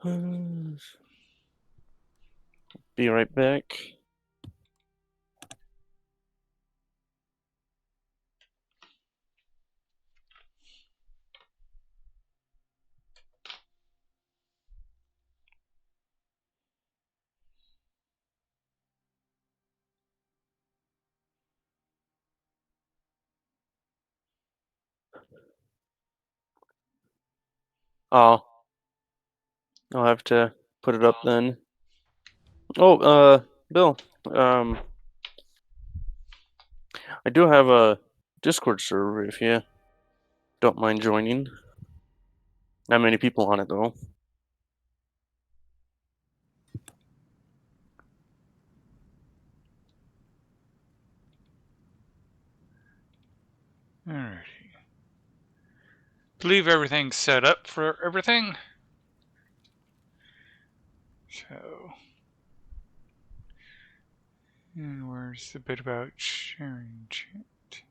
Be right back. Oh, I'll have to put it up then. Oh, Bill, um, I do have a Discord server if you don't mind joining. Not many people on it though. Alrighty. Believe everything's set up for everything. So, and where's the bit about sharing chat?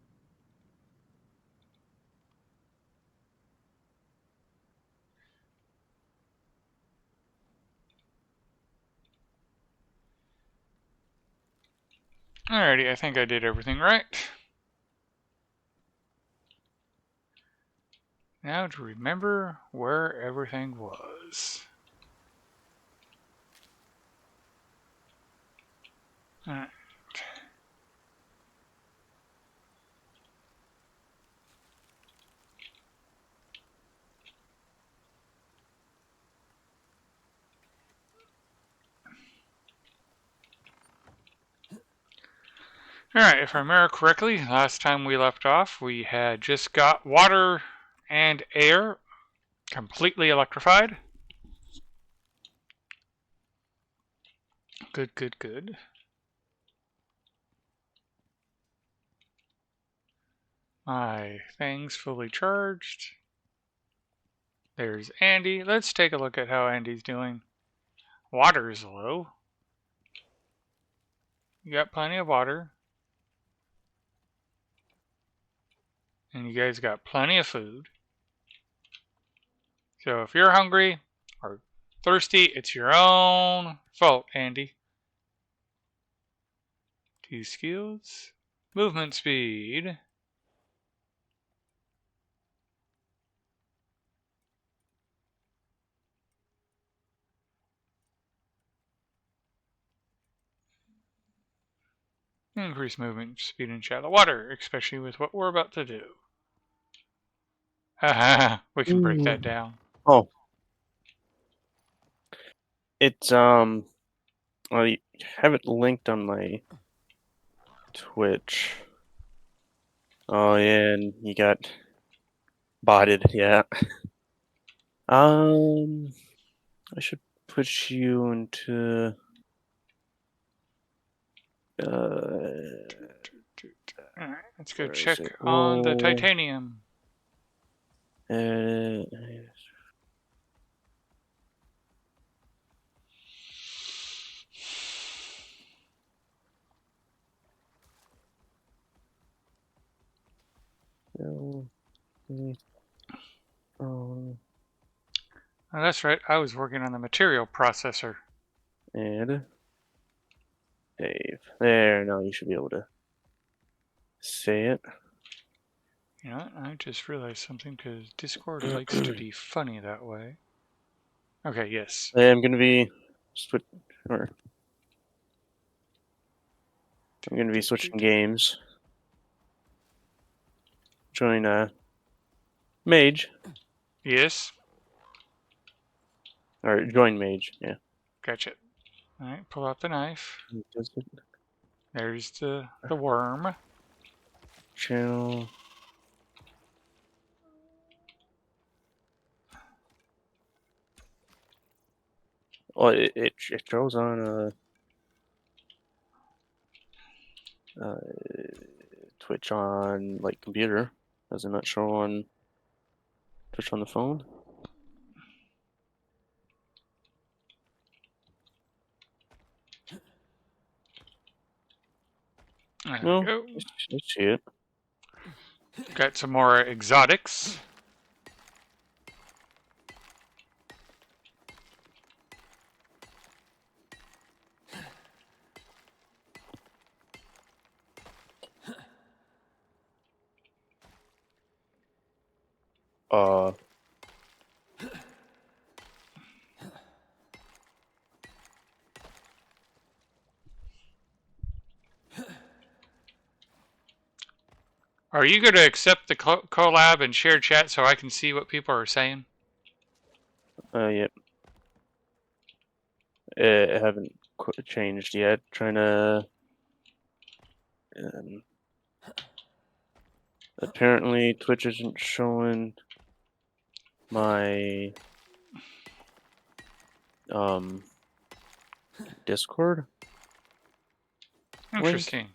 Alrighty, I think I did everything right. Now to remember where everything was. Alright. Alright, if I remember correctly, last time we left off, we had just got water and air completely electrified. Good, good, good. My thing's fully charged. There's Andy. Let's take a look at how Andy's doing. Water is low. You got plenty of water. And you guys got plenty of food. So if you're hungry or thirsty, it's your own fault, Andy. 2 skills. Movement speed. Increase movement speed in shallow water, especially with what we're about to do. We can break that down. Oh, it's I have it linked on my Twitch. Oh yeah, and you got botted. Yeah. I should put you into. Alright, let's go Where is check it? on the Roll. titanium. Uh, oh, Oh, that's right, I was working on the material processor. and Dave. There, now you should be able to say it. You know what? I just realized something because Discord likes to be funny that way. Okay, yes. I'm gonna be or I'm gonna be switching games. Join Mage Yes. or join Mage. Yeah. Gotcha. Alright, pull out the knife. Does it? There's the worm. Channel. Oh, it shows on uh, Twitch on like computer. Does it not show on Twitch on the phone? There No, we go. I see it. Got some more exotics. Uh, Are you going to accept the collab and share chat so I can see what people are saying? yep. It haven't changed yet. Trying to. Um, apparently, Twitch isn't showing my Discord link. Interesting.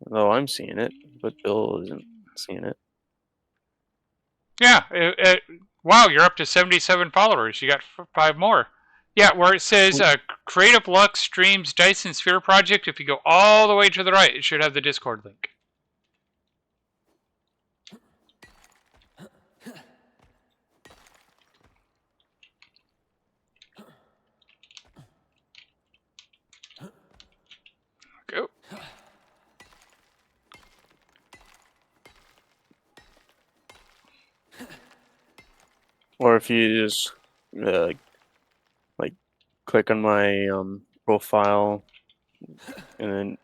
Though I'm seeing it, but Bill isn't seeing it. Yeah. Wow, you're up to 77 followers. You got 5 more. Yeah, where it says Creative Lux streams Dyson Sphere Project, if you go all the way to the right, it should have the Discord link. Go. Or if you just like click on my profile and then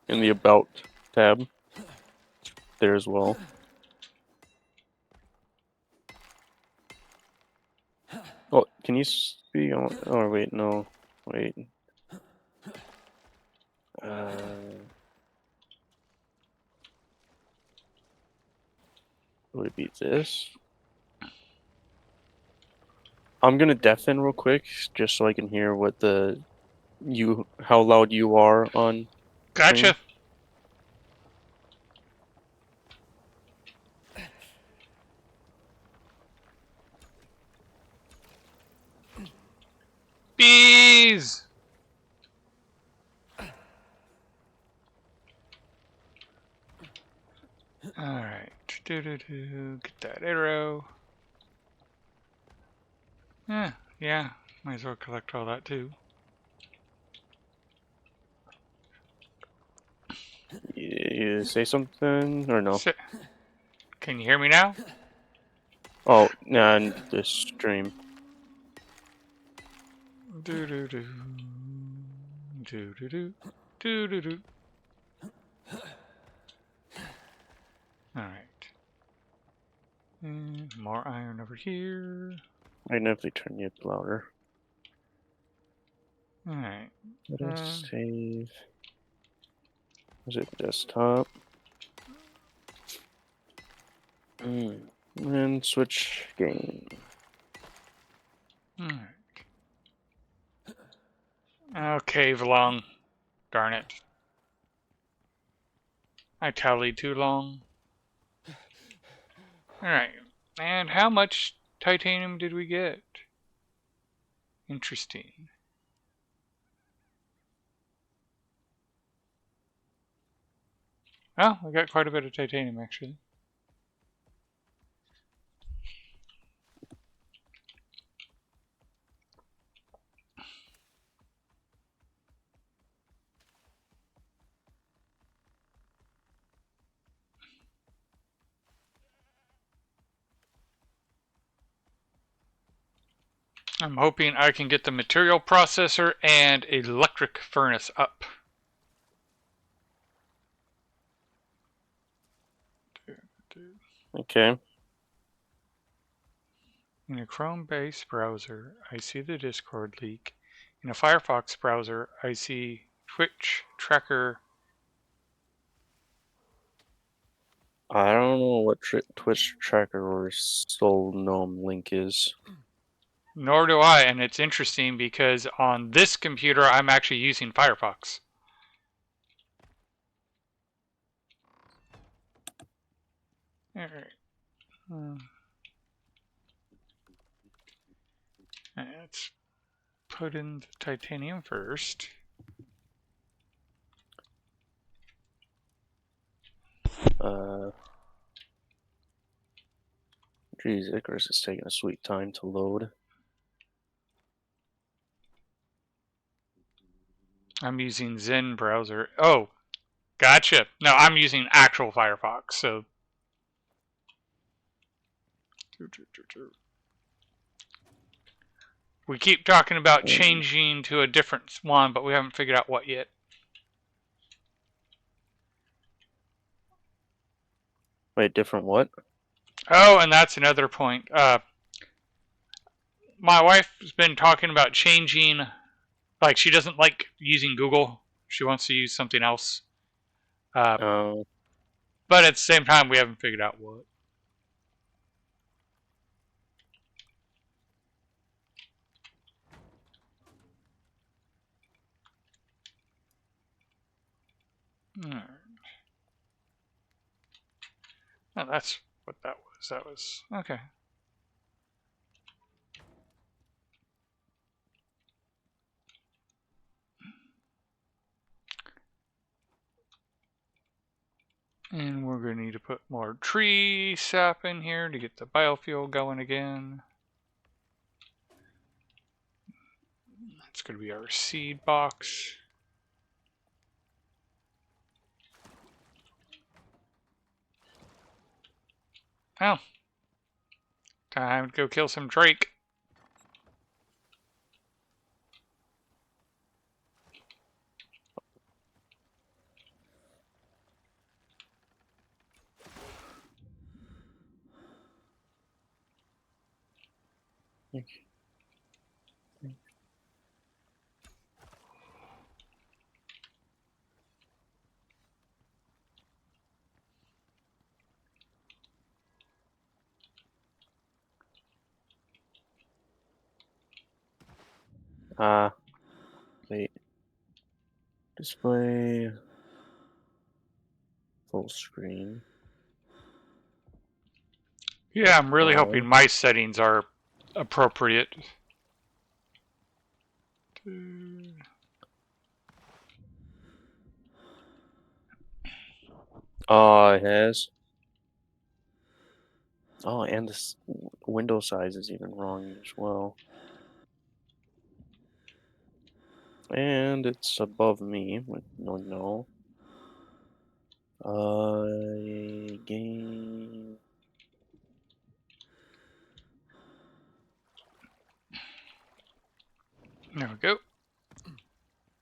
in the About tab there as well. Oh, can you speak on? Oh, wait, no. Wait. Would it be this? I'm gonna deafen real quick just so I can hear what how loud you are on stream. Gotcha. Bees! Alright. Get that arrow. Yeah. Might as well collect all that too. You say something or no? Can you hear me now? Oh, nah, in the stream. Do do do. Do do do. Do do do. Alright. More iron over here. I can definitely turn you up louder. Alright. Let's save. Is it desktop? And switch game. Alright. Okay, Vlong. Darn it. I tallied too long. Alright. And how much titanium did we get? Interesting. Oh, we got quite a bit of titanium actually. I'm hoping I can get the material processor and electric furnace up. Okay. In a Chrome-based browser, I see the Discord leak. In a Firefox browser, I see Twitch tracker. I don't know what Twitch tracker or Soul Gnome link is. Nor do I, and it's interesting because on this computer, I'm actually using Firefox. Alright. Let's put in the titanium first. Geez, Icarus is taking a sweet time to load. I'm using Zen browser. Oh, gotcha. No, I'm using actual Firefox, so We keep talking about changing to a different one, but we haven't figured out what yet. Wait, different what? Oh, and that's another point. My wife has been talking about changing. Like, she doesn't like using Google. She wants to use something else. Oh, But at the same time, we haven't figured out what. Alright. Oh, that's what that was. That was... Okay. And we're going to need to put more tree sap in here to get the biofuel going again. That's going to be our seed box. Well, time to go kill some Drake. wait. Display full screen. Yeah, I'm really hoping File. my settings are appropriate. Oh, it has. Oh, and this window size is even wrong as well. And it's above me. No. Game. There we go.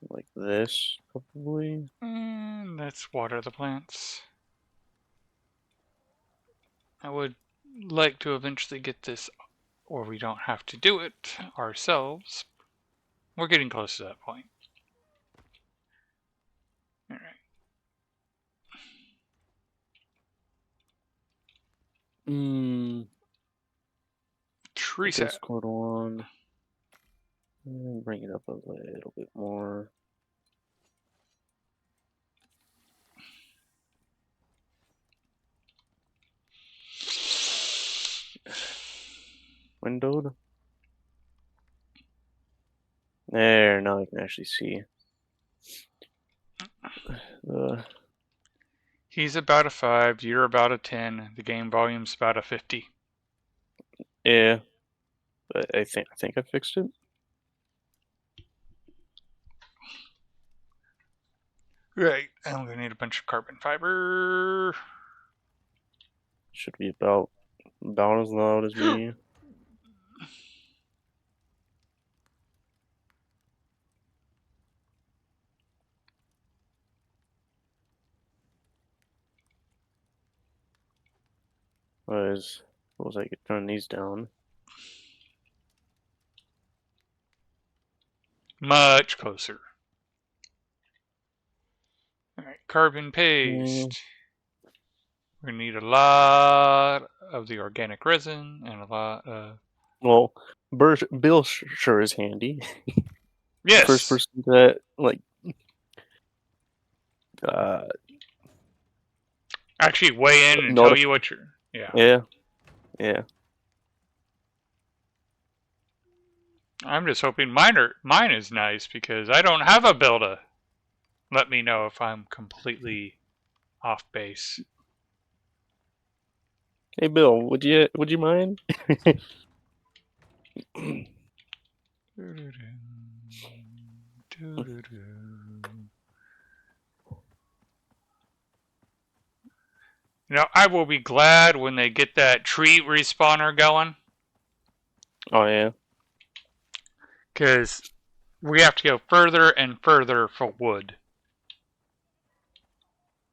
Like this, probably. And let's water the plants. I would like to eventually get this, or we don't have to do it ourselves. We're getting close to that point. Alright. Tree sap. Discord one. And bring it up a little bit more. Windowed. There, now I can actually see. He's about a 5, you're about a 10, the game volume's about a 50. Yeah, but I think I fixed it. Right, and I'm gonna need a bunch of carbon fiber. Should be about as loud as me. Suppose I could turn these down. Much closer. Alright, carbon paste. We're gonna need a lot of the organic resin and a lot of... Well, Bill sure is handy. Yes! First person that like uh actually weigh in and tell you what you're... Yeah. I'm just hoping mine is nice because I don't have a bill to let me know if I'm completely off base. Hey Bill, would you mind? You know, I will be glad when they get that tree respawner going. Oh yeah. Because we have to go further and further for wood.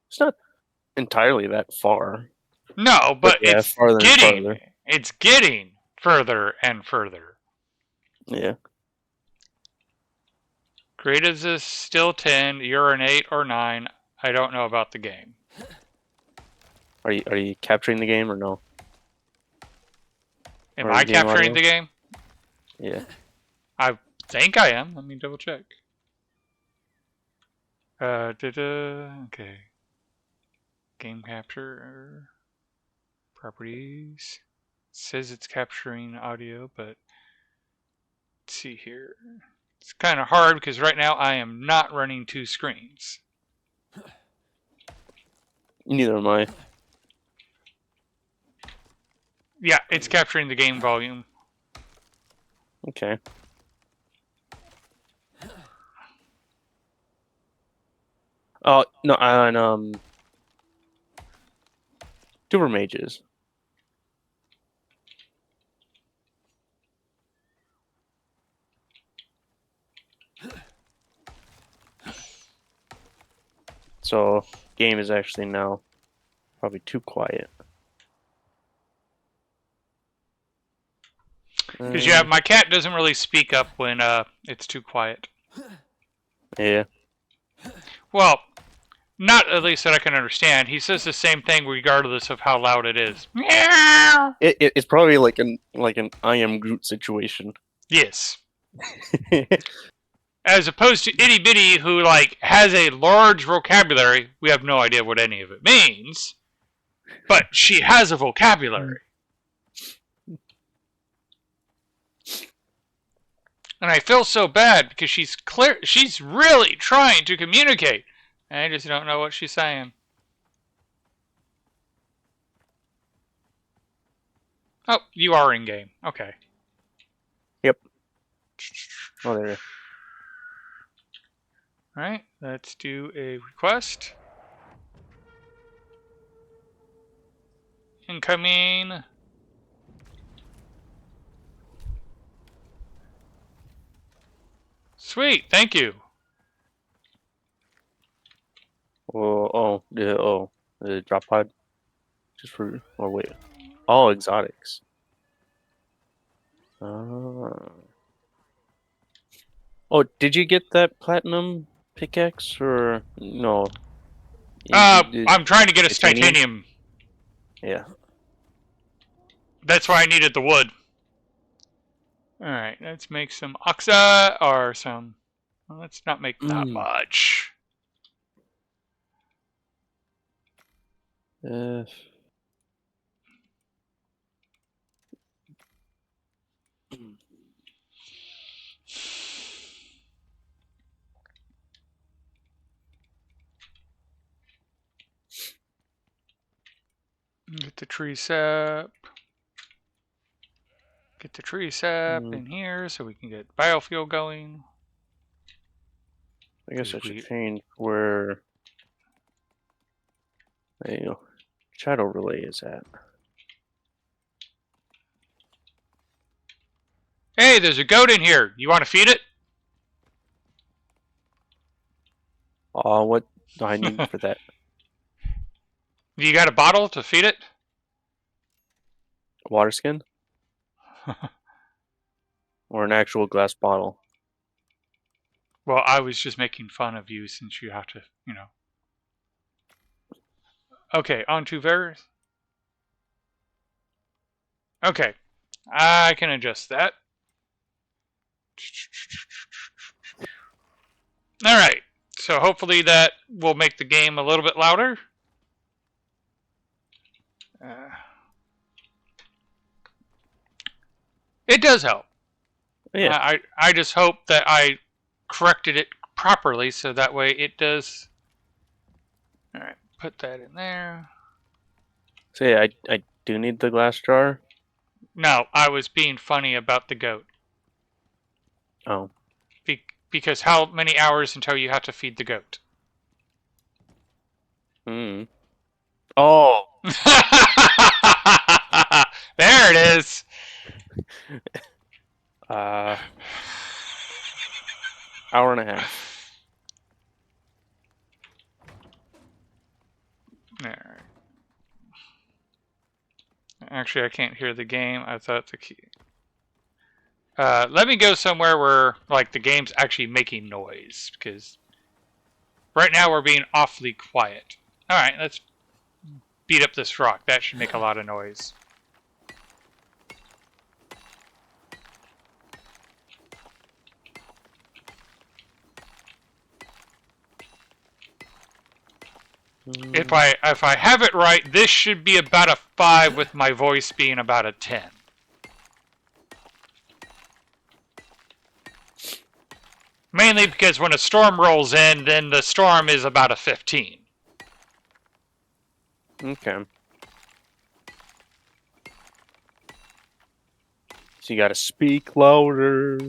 It's not entirely that far. No, But but yeah, farther and farther. it's getting further and further. Yeah. Grade is this still 10, you're an 8 or 9. I don't know about the game. Are you capturing the game or no? Am Or I game capturing audio? the game? Yeah. I think I am. Let me double check. Okay. Game capture. Properties. It says it's capturing audio, but let's see here. It's kind of hard because right now I am not running 2 screens. Neither am I. Yeah, it's capturing the game volume. Okay. Oh no, on Super Mages. So game is actually now probably too quiet. Because yeah, my cat doesn't really speak up when it's too quiet. Yeah. Well, not at least that I can understand. He says the same thing regardless of how loud it is. Meow. It's probably like an I am Groot situation. Yes. As opposed to Itty Bitty, who like has a large vocabulary. We have no idea what any of it means, but she has a vocabulary. And I feel so bad because she's really trying to communicate. And I just don't know what she's saying. Oh, you are in game. Okay. Yep. Oh, there. Alright, let's do a request. Incoming. Sweet, thank you. The drop pod. Just for wait. All exotics. Oh, did you get that platinum pickaxe or no? I'm trying to get us Titanium? titanium. Yeah. That's why I needed the wood. Alright, let's make some oxa or some. Well, let's not make that much. Get the tree sap. Get the tree sap in here so we can get biofuel going. I guess I should change where shadow relay is at. Hey, there's a goat in here. You want to feed it? Oh, what do I need for that? You got a bottle to feed it? Water skin? Or an actual glass bottle? Well, I was just making fun of you since you have to, Okay, on to Varus. Okay, I can adjust that. Alright, so hopefully that will make the game a little bit louder. It does help. Yeah. I just hope that I corrected it properly so that way it does. Alright, put that in there. So yeah, I do need the glass jar. No, I was being funny about the goat. Oh. Because how many hours until you have to feed the goat? Oh. There it is. Hour and a half. All right. Actually, I can't hear the game. I thought the key. Let me go somewhere where like the game's actually making noise, because right now we're being awfully quiet. All right, let's beat up this rock. That should make a lot of noise. If I have it right, this should be about a 5 with my voice being about a 10. Mainly because when a storm rolls in, then the storm is about a 15. Okay. So you gotta speak louder.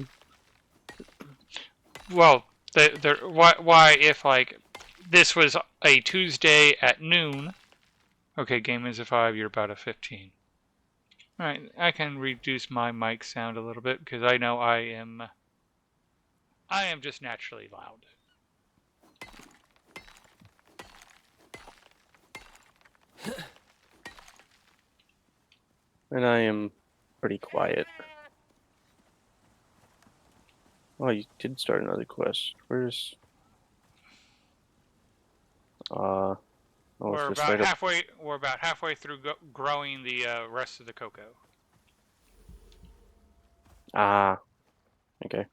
Well, why if like this was a Tuesday at noon? Okay, game is a 5. You're about a 15. All right, I can reduce my mic sound a little bit because I know I am just naturally loud. And I am pretty quiet. Oh, you did start another quest. Where's... Oh, it's We're just about right up... halfway. We're about halfway through growing the rest of the cocoa. Ah, okay.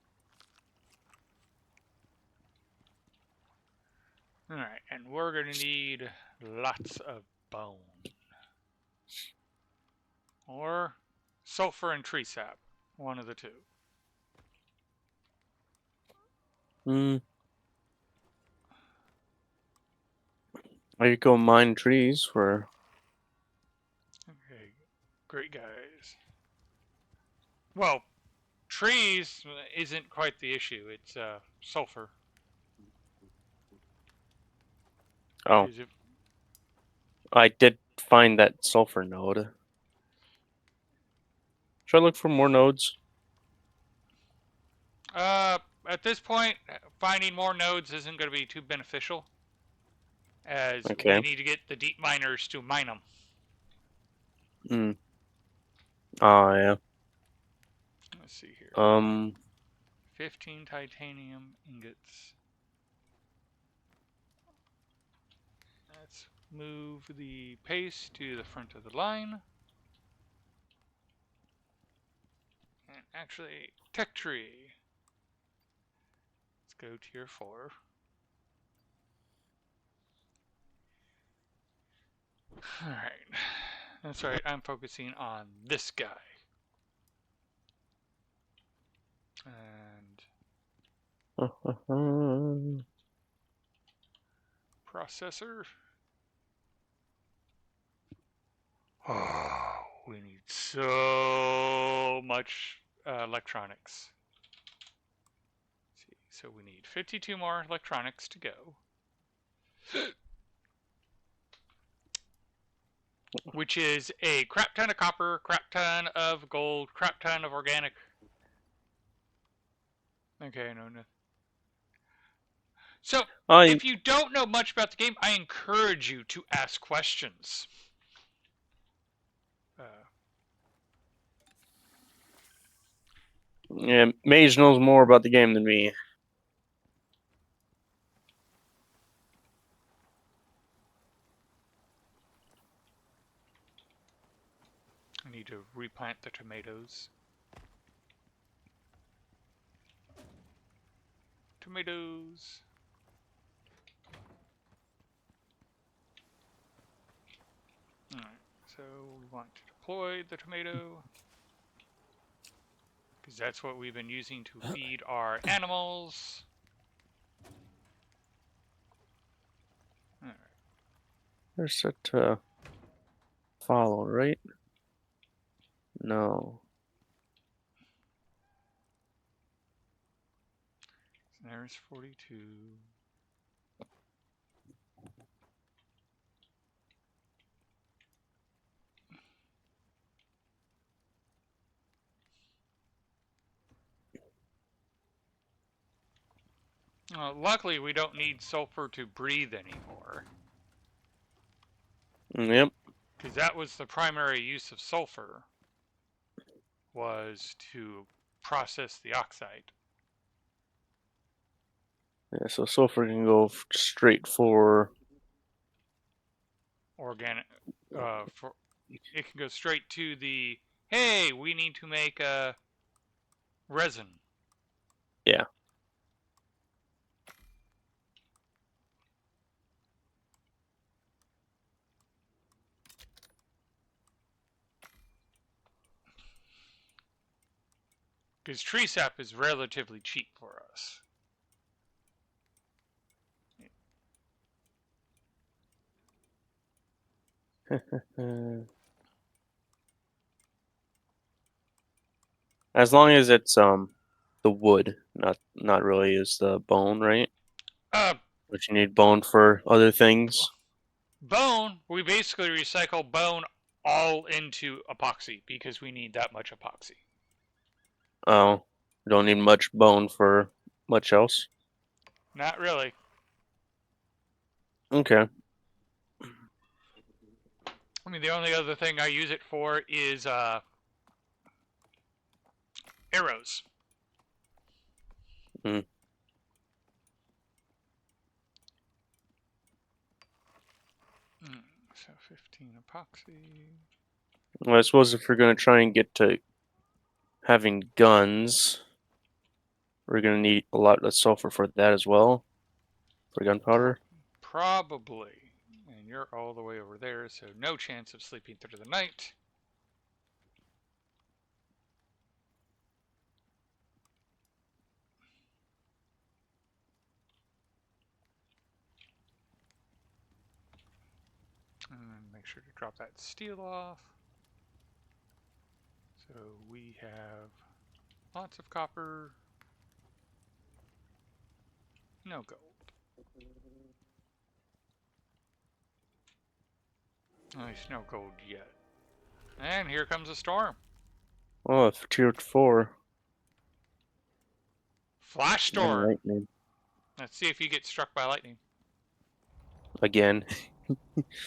All right, and we're gonna need lots of bone or sulfur and tree sap, one of the two. Hmm. I could go mine trees for... Okay, great guys. Well, trees isn't quite the issue. It's sulfur. Oh, If, I did find that sulfur node. Should I look for more nodes? at this point, finding more nodes isn't going to be too beneficial, as we Okay. need to get the deep miners to mine them. Hmm. Oh, yeah. Let's see here. 15 titanium ingots. Let's move the paste to the front of the line. And actually, tech tree. Let's go tier 4. Alright. That's right, I'm focusing on this guy. And processor. Oh, we need so much electronics. Let's see, so we need 52 more electronics to go. Which is a crap ton of copper, crap ton of gold, crap ton of organic. Okay, no. So, if you don't know much about the game, I encourage you to ask questions. Yeah, Mage knows more about the game than me. I need to replant the tomatoes. Tomatoes. Alright, so we want to deploy the tomato, because that's what we've been using to feed our animals. Alright. They're set to follow, right? No. There's 42. Luckily, we don't need sulfur to breathe anymore. Yep. Because that was the primary use of sulfur, was to process the oxide. Yeah, so sulfur can go straight for Organic, it can go straight to the, hey, we need to make a resin. yeah. Because tree sap is relatively cheap for us. As long as it's the wood, not really is the bone, right? But you need bone for other things. Bone, we basically recycle bone all into epoxy because we need that much epoxy. Oh, you don't need much bone for much else. Not really. Okay. I mean, the only other thing I use it for is arrows. Mm. So 15 epoxy. Well, I suppose if we're gonna try and get to having guns, we're gonna need a lot of sulfur for that as well, for gunpowder. Probably. And you're all the way over there, so no chance of sleeping through the night. And then make sure to drop that steel off. So we have lots of copper. No gold. At least no gold yet. And here comes a storm. Oh, tier 4. Flash And storm. lightning Let's see if you get struck by lightning. again.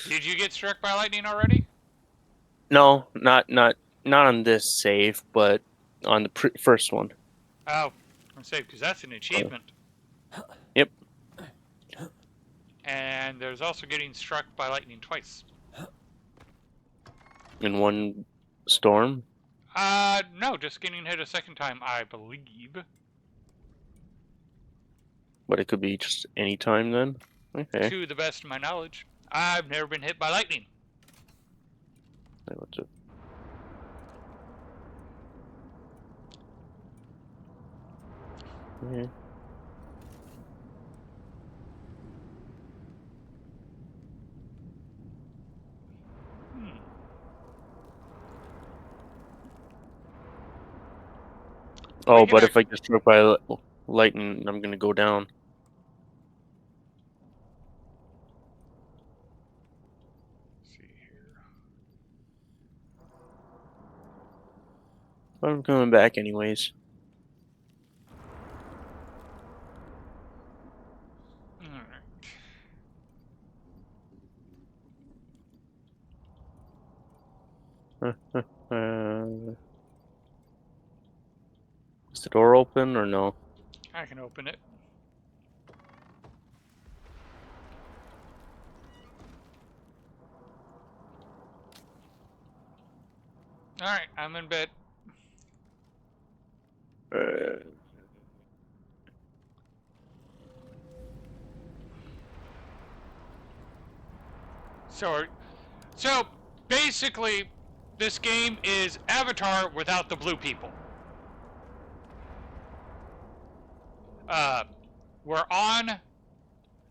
Did you get struck by lightning already? No, not on this save, but on the first one. Oh, I'm safe because that's an achievement. Yep. And there's also getting struck by lightning twice. In one storm. No, just getting hit a second time, I believe. But it could be just any time then. Okay. To the best of my knowledge. I've never been hit by lightning. What's it? Okay. Oh, but if I get struck by lightning, I'm gonna go down. Let's see here. I'm coming back anyways. Is the door open or no? I can open it. Alright, I'm in bed. So basically, this game is Avatar without the blue people.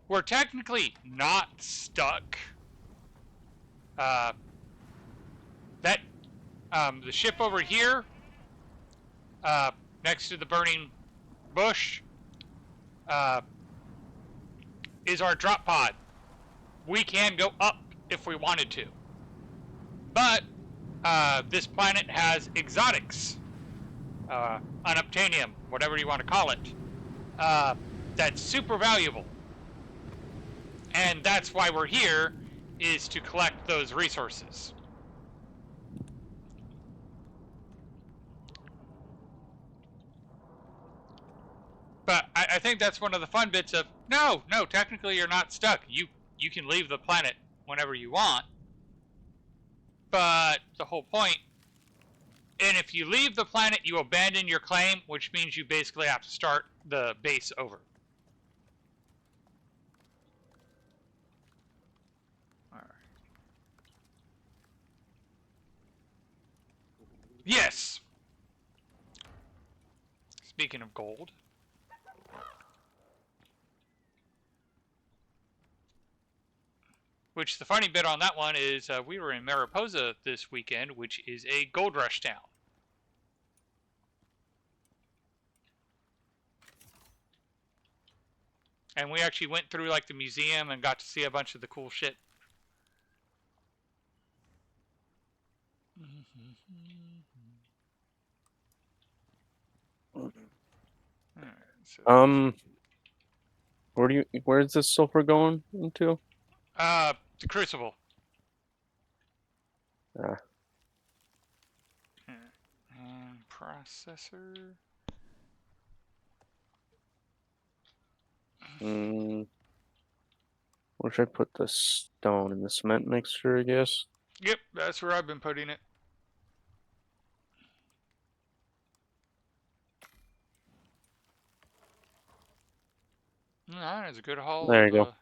We're technically not stuck. The ship over here, next to the burning bush, is our drop pod. We can go up if we wanted to. But this planet has exotics, unobtainium, whatever you want to call it. that's super valuable. And that's why we're here, is to collect those resources. But I think that's one of the fun bits of, no, technically you're not stuck. You can leave the planet whenever you want. But the whole point, and if you leave the planet, you abandon your claim, which means you basically have to start the base over. All right. Yes! Speaking of gold. Which the funny bit on that one is we were in Mariposa this weekend, which is a gold rush town. And we actually went through like the museum and got to see a bunch of the cool shit. Alright, so where's this sulfur going into? the Crucible. Ah. And processor. Where should I put the stone in the cement mixture, I guess? Yep, that's where I've been putting it. That is a good haul. There you go.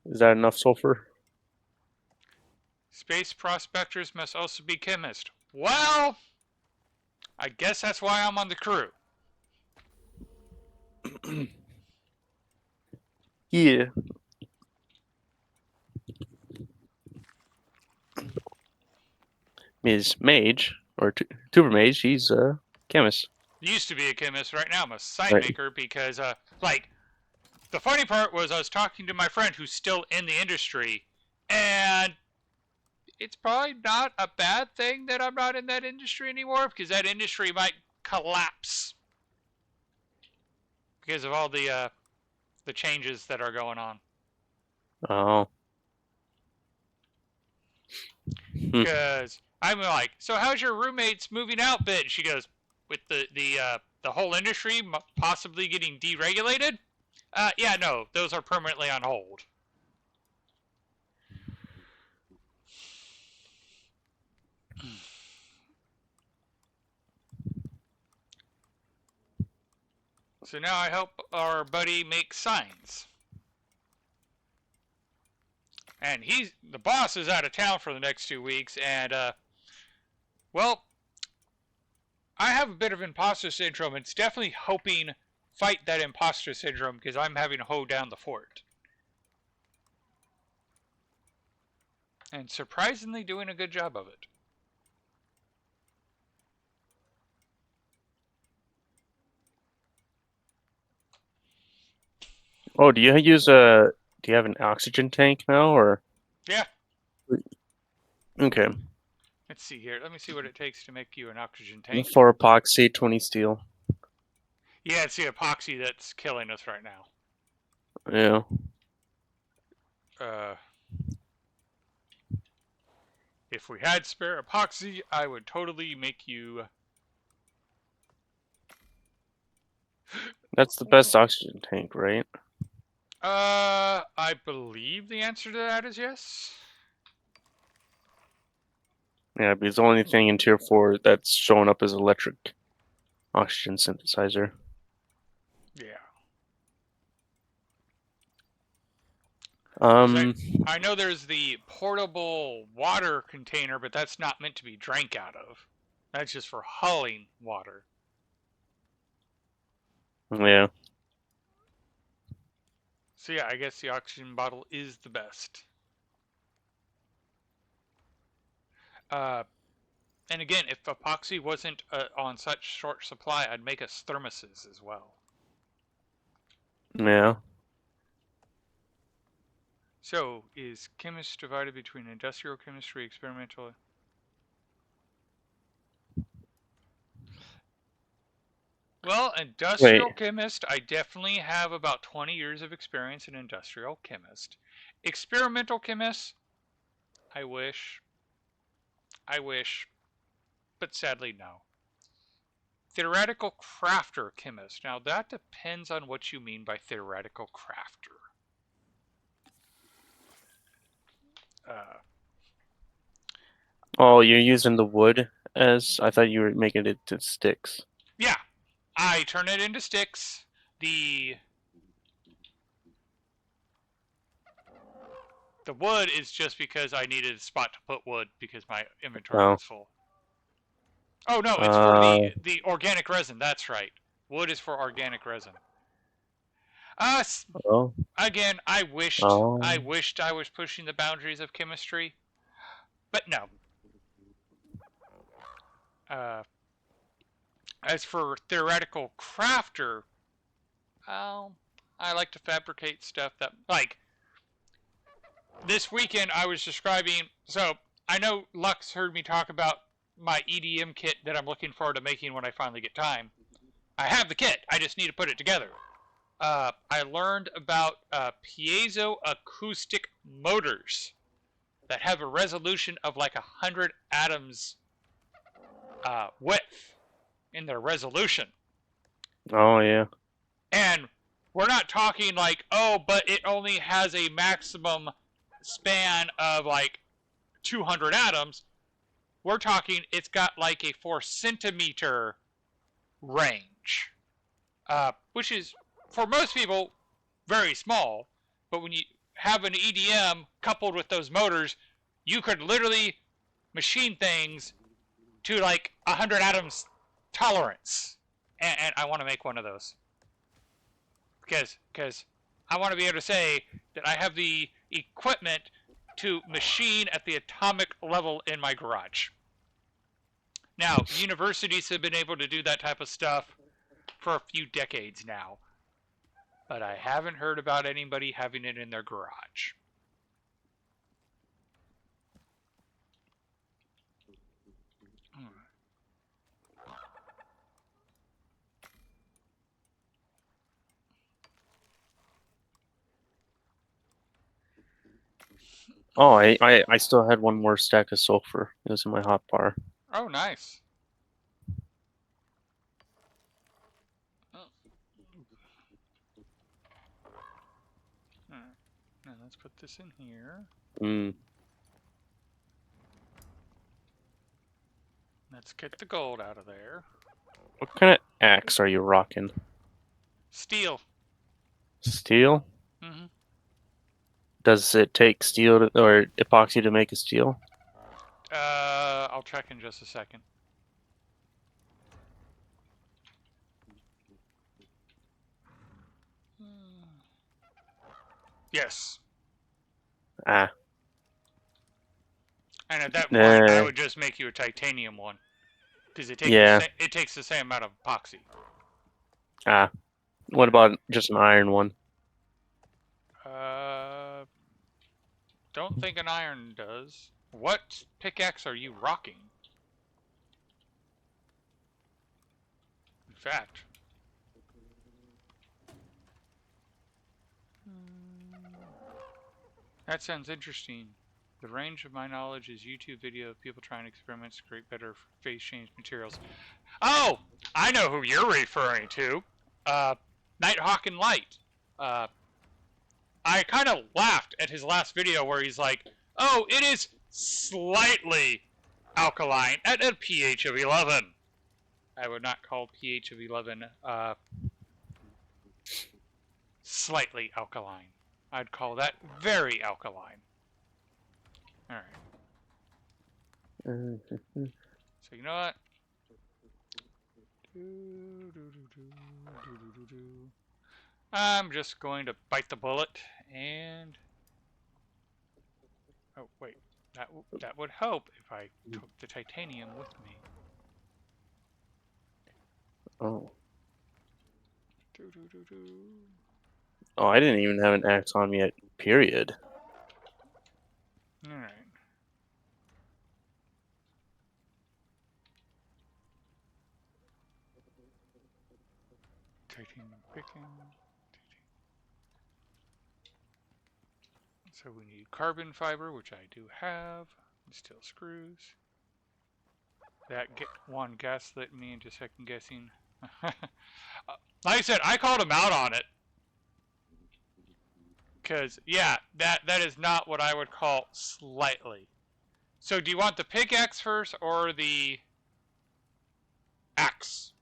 Is that enough sulfur? Space prospectors must also be chemists. Well, I guess that's why I'm on the crew. Yeah. Ms. Mage, or Tuber Mage, she's a chemist. Used to be a chemist, right now I'm a sign Right. maker because, like, the funny part was I was talking to my friend who's still in the industry, and it's probably not a bad thing that I'm not in that industry anymore because that industry might collapse because of all the changes that are going on. Oh. Because I'm like, so how's your roommate's moving out bit? And she goes, with the whole industry possibly getting deregulated. Yeah, no, those are permanently on hold. So now I help our buddy make signs. And the boss is out of town for the next 2 weeks, and well, I have a bit of imposter syndrome. It's definitely helping fight that imposter syndrome because I'm having to hold down the fort. And surprisingly doing a good job of it. Oh, do you have an oxygen tank now, or? Yeah. Okay. Let's see here. Let me see what it takes to make you an oxygen tank. 4 epoxy, 20 steel. Yeah, it's the epoxy that's killing us right now. Yeah. If we had spare epoxy, I would totally make you... That's the best oxygen tank, right? I believe the answer to that is yes. Yeah, because the only thing in tier 4 that's showing up is electric oxygen synthesizer. Yeah. Um, I know there's the portable water container, but that's not meant to be drank out of. That's just for hulling water. yeah. So yeah, I guess the oxygen bottle is the best. And again, if epoxy wasn't on such short supply, I'd make us thermoses as well. Yeah. So, is chemist divided between industrial chemistry, experimental? Well, industrial Wait. chemist, I definitely have about 20 years of experience in industrial chemist. Experimental chemist, I wish. I wish. But sadly, no. Theoretical crafter chemist. Now, that depends on what you mean by theoretical crafter. Uh, Oh, you're using the wood as I thought you were making it to sticks. yeah, I turn it into sticks. The the wood is just because I needed a spot to put wood because my inventory Oh. was full. Oh no, it's for Uh. the organic resin. That's right. Wood is for organic resin. Uh, Oh. again, I Oh. wished I was pushing the boundaries of chemistry, but no. Uh, as for theoretical crafter, well, I like to fabricate stuff that like this weekend I was describing. So I know Lux heard me talk about my EDM kit that I'm looking forward to making when I finally get time. I have the kit. I just need to put it together. I learned about piezo acoustic motors that have a resolution of like 100 atoms width in their resolution. Oh yeah. And we're not talking like, oh, but it only has a maximum span of like 200 atoms. We're talking it's got like a 4 centimeter range, which is for most people very small. But when you have an EDM coupled with those motors, you could literally machine things to like 100 atoms tolerance. And I want to make one of those because I want to be able to say that I have the equipment to machine at the atomic level in my garage. Now, universities have been able to do that type of stuff for a few decades now, but I haven't heard about anybody having it in their garage. Oh, I still had one more stack of sulfur. It was in my hot bar. Oh, nice. Oh. All right. Now let's put this in here. Mm. Let's get the gold out of there. What kind of axe are you rocking? Steel. Steel? Mm-hmm. Does it take steel or epoxy to make a steel? I'll check in just a second. Yes. Ah. And at that point, I Uh, would just make you a titanium one because yeah. it takes the same amount of epoxy. Ah. What about just an iron one? Uh, don't think an iron does. What pickaxe are you rocking? In fact, that sounds interesting. The range of my knowledge is YouTube video of people trying experiments to create better phase change materials. Oh, I know who you're referring to. Nighthawk and Light. Uh, I kind of laughed at his last video where he's like, "Oh, it is slightly alkaline at a pH of 11." I would not call pH of 11 slightly alkaline. I'd call that very alkaline. All right. So you know what? I'm just going to bite the bullet and oh wait, that would help if I took the titanium with me. Oh. Oh, I didn't even have an axe on me yet. Period. All right. Titanium picking. So we need carbon fiber, which I do have. Steel screws. That one gaslit me into second guessing. Like I said, I called him out on it. Because, yeah, that is not what I would call slightly. So do you want the pickaxe first or the axe?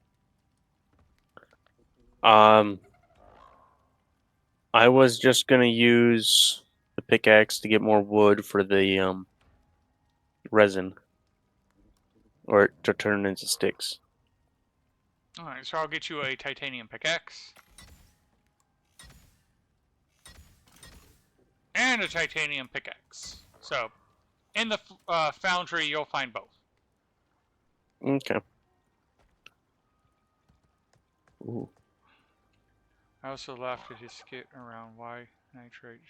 I was just gonna use the pickaxe to get more wood for the resin, or to turn into sticks. Alright, so I'll get you a titanium pickaxe. And a titanium pickaxe. So, in the foundry, you'll find both. Okay. Ooh. I also laughed at his skit around why nitrate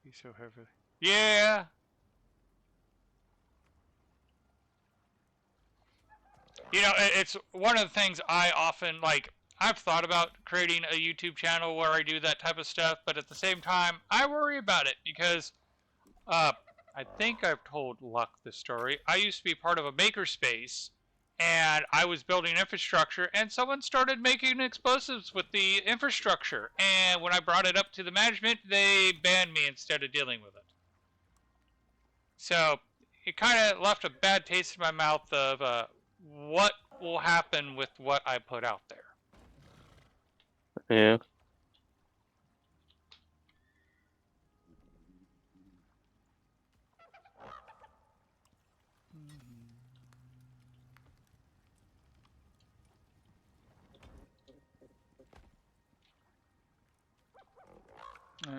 be so heavy. Yeah! You know, it's one of the things I often, like, I've thought about creating a YouTube channel where I do that type of stuff, but at the same time, I worry about it because I think I've told Luck this story. I used to be part of a makerspace, and I was building infrastructure, and someone started making explosives with the infrastructure. And when I brought it up to the management, they banned me instead of dealing with it. So it kind of left a bad taste in my mouth of what will happen with what I put out there. Yeah.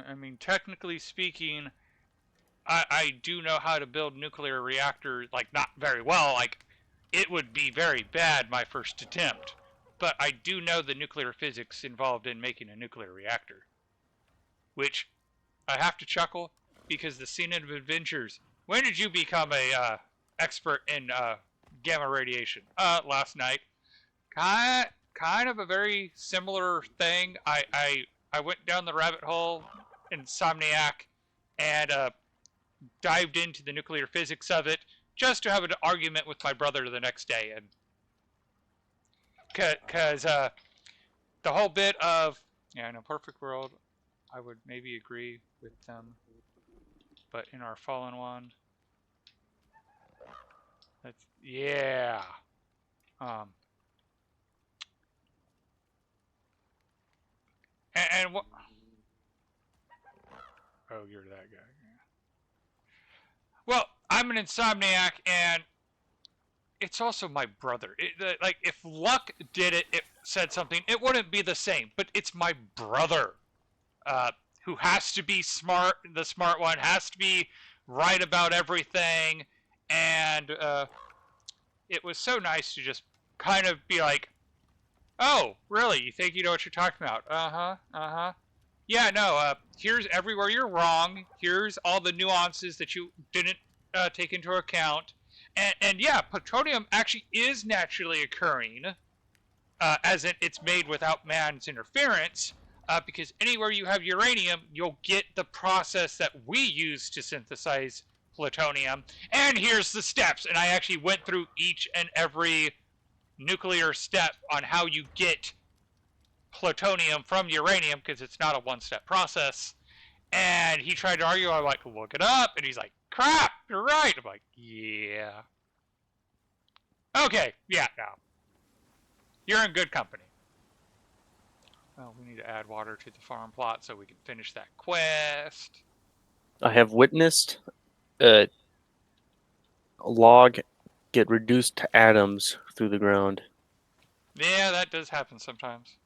I mean, technically speaking, I do know how to build nuclear reactors, like, not very well. Like, it would be very bad my first attempt. But I do know the nuclear physics involved in making a nuclear reactor. Which, I have to chuckle, because the scene of Adventures, when did you become a expert in gamma radiation? Last night. Kind of a very similar thing. I went down the rabbit hole, Insomniac, and dived into the nuclear physics of it just to have an argument with my brother the next day. And because the whole bit of, yeah, in a perfect world, I would maybe agree with them. But in our fallen one, that's, yeah. And what? Oh, you're that guy. Yeah. Well, I'm an insomniac, and it's also my brother. Like, if Luck did it, it said something, it wouldn't be the same. But it's my brother, who has to be smart. The smart one has to be right about everything, and it was so nice to just kind of be like, "Oh, really? You think you know what you're talking about?" Yeah, no. Here's everywhere you're wrong. Here's all the nuances that you didn't take into account. And yeah, plutonium actually is naturally occurring, as it's made without man's interference. Because anywhere you have uranium, you'll get the process that we use to synthesize plutonium. And here's the steps. And I actually went through each and every nuclear step on how you get plutonium from uranium, because it's not a one-step process. And he tried to argue. I'm like, look it up. And he's like, crap, you're right. I'm like, yeah. Okay, yeah, no. You're in good company. Well, we need to add water to the farm plot so we can finish that quest. I have witnessed a log get reduced to atoms through the ground. Yeah, that does happen sometimes.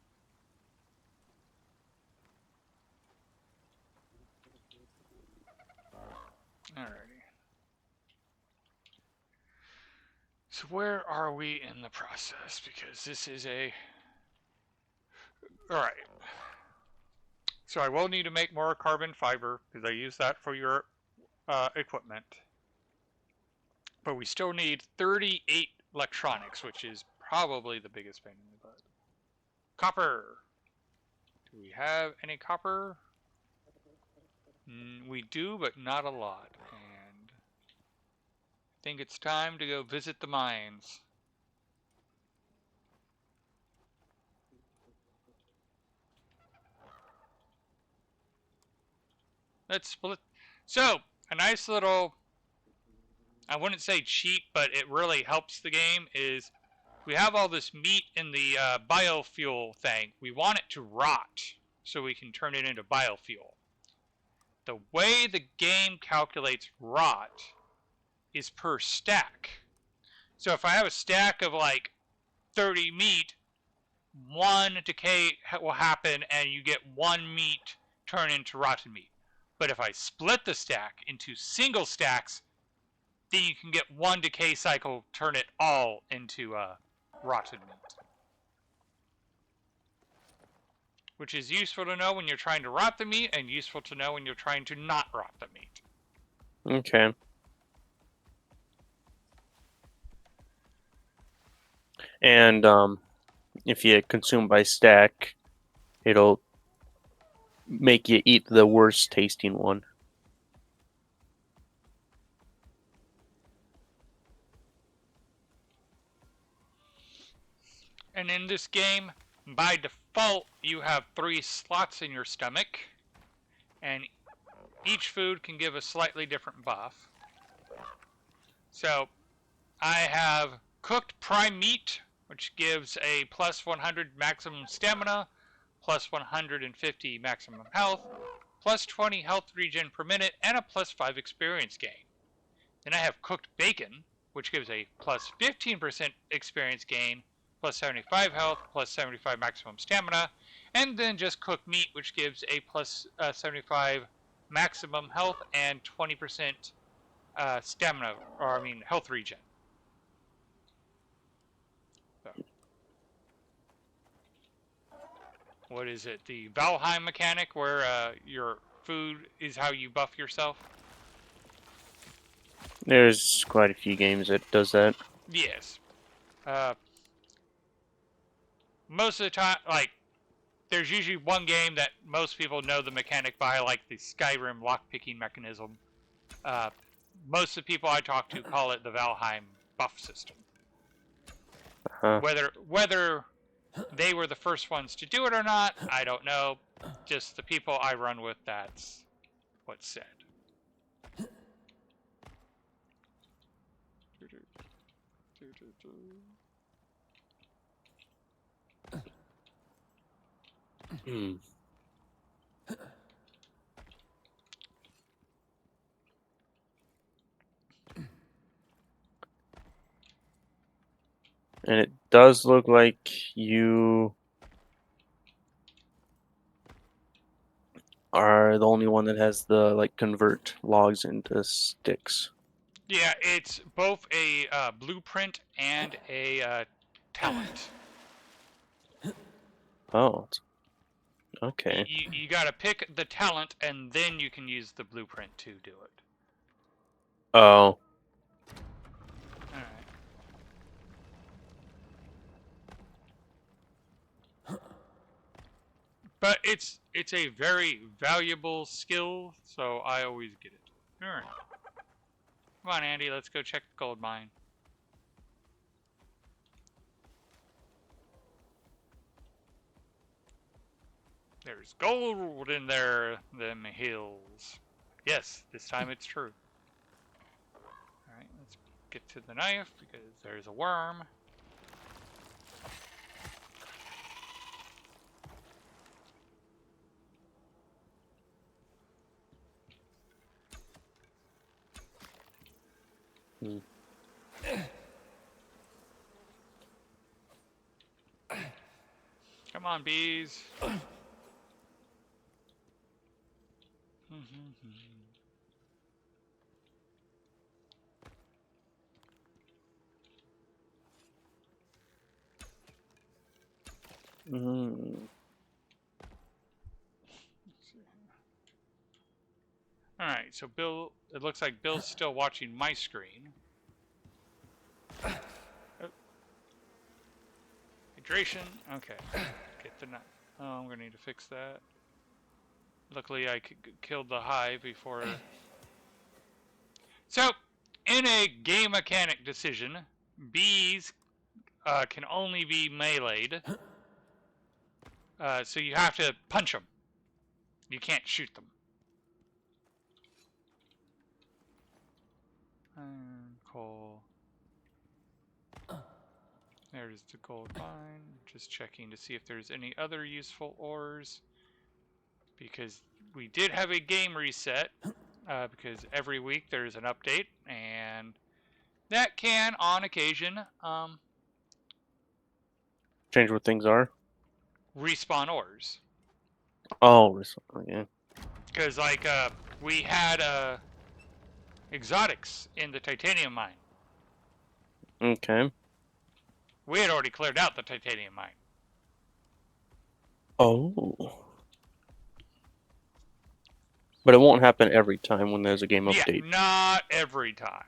Alrighty. So where are we in the process? Because this is a... Alright. So I will need to make more carbon fiber, because I use that for your equipment. But we still need 38 electronics, which is probably the biggest pain in the butt. Copper. Do we have any copper? We do, but not a lot. And I think it's time to go visit the mines. Let's split. So, a nice little, I wouldn't say cheat, but it really helps the game is we have all this meat in the biofuel thing. We want it to rot so we can turn it into biofuel. The way the game calculates rot is per stack. So if I have a stack of like 30 meat, one decay will happen and you get one meat turn into rotten meat. But if I split the stack into single stacks, then you can get one decay cycle, turn it all into rotten meat. Which is useful to know when you're trying to rot the meat and useful to know when you're trying to not rot the meat. Okay. And if you consume by stack, it'll make you eat the worst tasting one. And in this game, by default, you have 3 slots in your stomach, and each food can give a slightly different buff. So, I have cooked prime meat, which gives a plus 100 maximum stamina, plus 150 maximum health, plus 20 health regen per minute, and a plus 5 experience gain. Then I have cooked bacon, which gives a plus 15% experience gain, plus 75 health, plus 75 maximum stamina, and then just cooked meat, which gives a plus 75 maximum health and 20% stamina, or I mean health regen. So. What is it? The Valheim mechanic, where your food is how you buff yourself? There's quite a few games that does that. Yes. Most of the time, like, there's usually one game that most people know the mechanic by, like the Skyrim lockpicking mechanism. Most of the people I talk to call it the Valheim buff system. Huh. Whether they were the first ones to do it or not, I don't know. Just the people I run with, that's what's said. Hmm. And it does look like you are the only one that has the like convert logs into sticks. Yeah, it's both a blueprint and a talent. Oh, okay. You gotta pick the talent, and then you can use the blueprint to do it. Oh. Alright. But it's a very valuable skill, so I always get it. Alright. Come on, Andy, let's go check the gold mine. There's gold in there, them hills. Yes, this time it's true. Alright, let's get to the knife, because there's a worm. Hmm. Come on, bees. Mm. Alright, so Bill, it looks like Bill's still watching my screen. Oh. Hydration, okay. get the nut. Oh, I'm gonna need to fix that. Luckily, I killed the hive before. So, in a game mechanic decision, bees can only be meleeed. So you have to punch them. You can't shoot them. Iron, coal. There's the gold mine. Just checking to see if there's any other useful ores. Because we did have a game reset. Because every week there's an update. And that can, on occasion, Change what things are. respawn ores. Oh, yeah. Because, like, we had exotics in the titanium mine. Okay. We had already cleared out the titanium mine. Oh. But it won't happen every time when there's a game update. Yeah, not every time.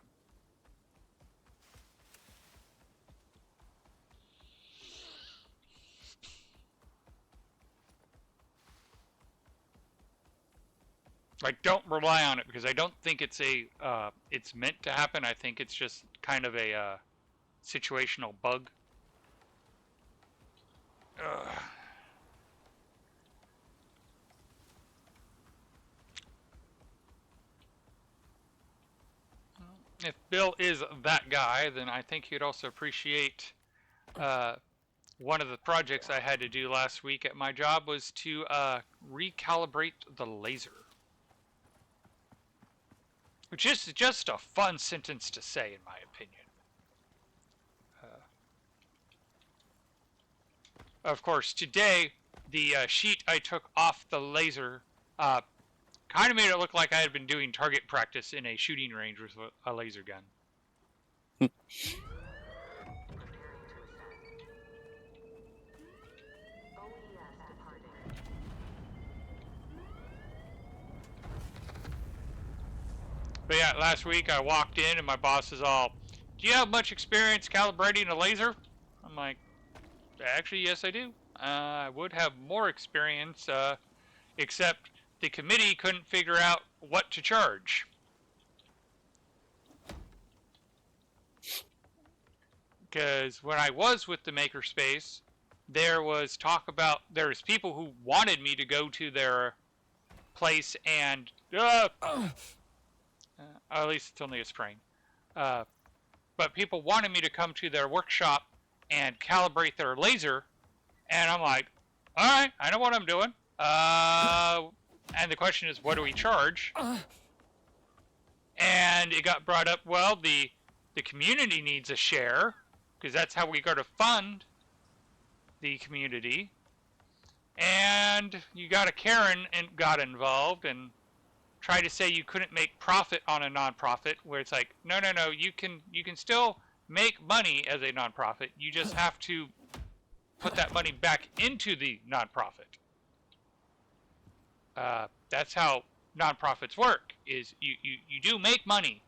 Like, don't rely on it because I don't think it's it's meant to happen. I think it's just kind of a situational bug. If Bill is that guy, then I think he'd also appreciate one of the projects I had to do last week at my job was to recalibrate the laser. Which is just a fun sentence to say, in my opinion. Of course, today, the sheet I took off the laser kind of made it look like I had been doing target practice in a shooting range with a laser gun. But yeah, last week I walked in and my boss is all, "Do you have much experience calibrating a laser?" I'm like, "Actually, yes, I do. I would have more experience, except the committee couldn't figure out what to charge." Because when I was with the Makerspace, there was talk about, there was people who wanted me to go to their place and at least it's only a spring. But people wanted me to come to their workshop and calibrate their laser, and I'm like, all right, I know what I'm doing. And the question is, what do we charge? And it got brought up, well, the community needs a share, because that's how we go to fund the community. And you got a Karen and got involved and try to say you couldn't make profit on a nonprofit, where it's like, no, you can still make money as a nonprofit. You just have to put that money back into the nonprofit. That's how nonprofits work. Is you do make money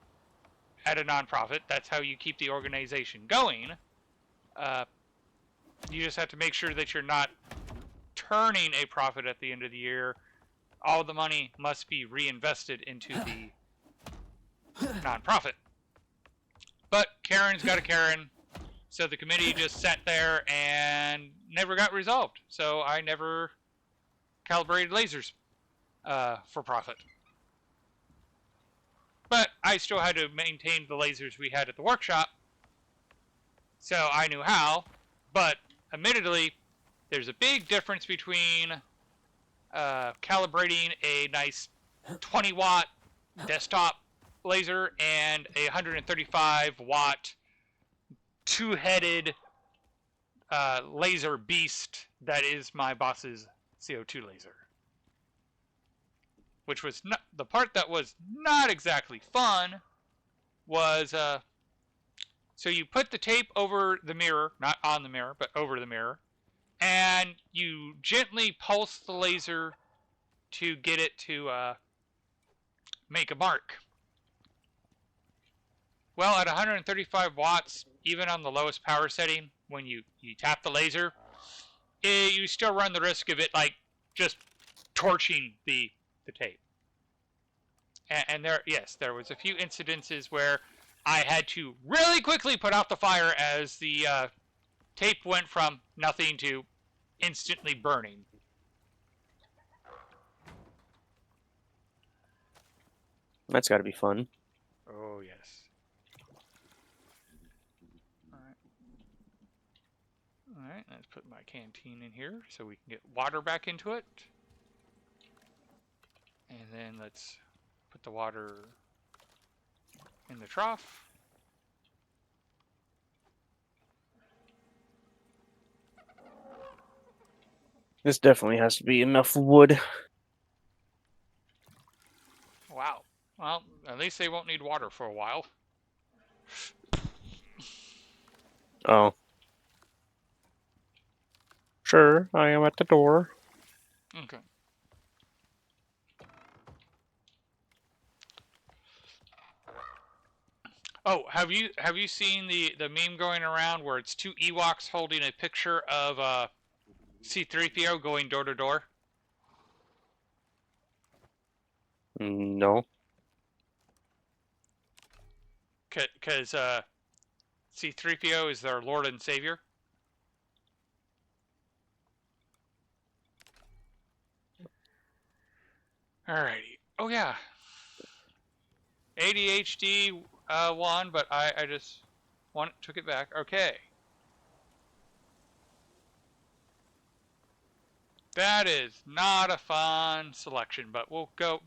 at a nonprofit. That's how you keep the organization going. You just have to make sure that you're not turning a profit at the end of the year. All the money must be reinvested into the nonprofit. But Karen's got a Karen, so the committee just sat there and never got resolved. So I never calibrated lasers for profit. But I still had to maintain the lasers we had at the workshop, so I knew how. But admittedly, there's a big difference between calibrating a nice 20 watt desktop laser and a 135 watt two-headed laser beast that is my boss's CO2 laser. Which was not, the part that was not exactly fun was, so you put the tape over the mirror, not on the mirror, but over the mirror, and you gently pulse the laser to get it to make a mark. Well, at 135 watts, even on the lowest power setting, when you tap the laser, you still run the risk of it like just torching the tape. And there was a few incidences where I had to really quickly put out the fire as the tape went from nothing to instantly burning. That's got to be fun. Oh yes. All right. All right. Let's put my canteen in here so we can get water back into it. And then let's put the water in the trough. This definitely has to be enough wood. Wow. Well, at least they won't need water for a while. Oh. Sure, I am at the door. Okay. Oh, have you seen the meme going around where it's two Ewoks holding a picture of C-3PO going door to door? No. Because C-3PO is their Lord and Savior. Alrighty. Oh yeah. ADHD won, but I just took it back. Okay. That is not a fun selection, but we'll go.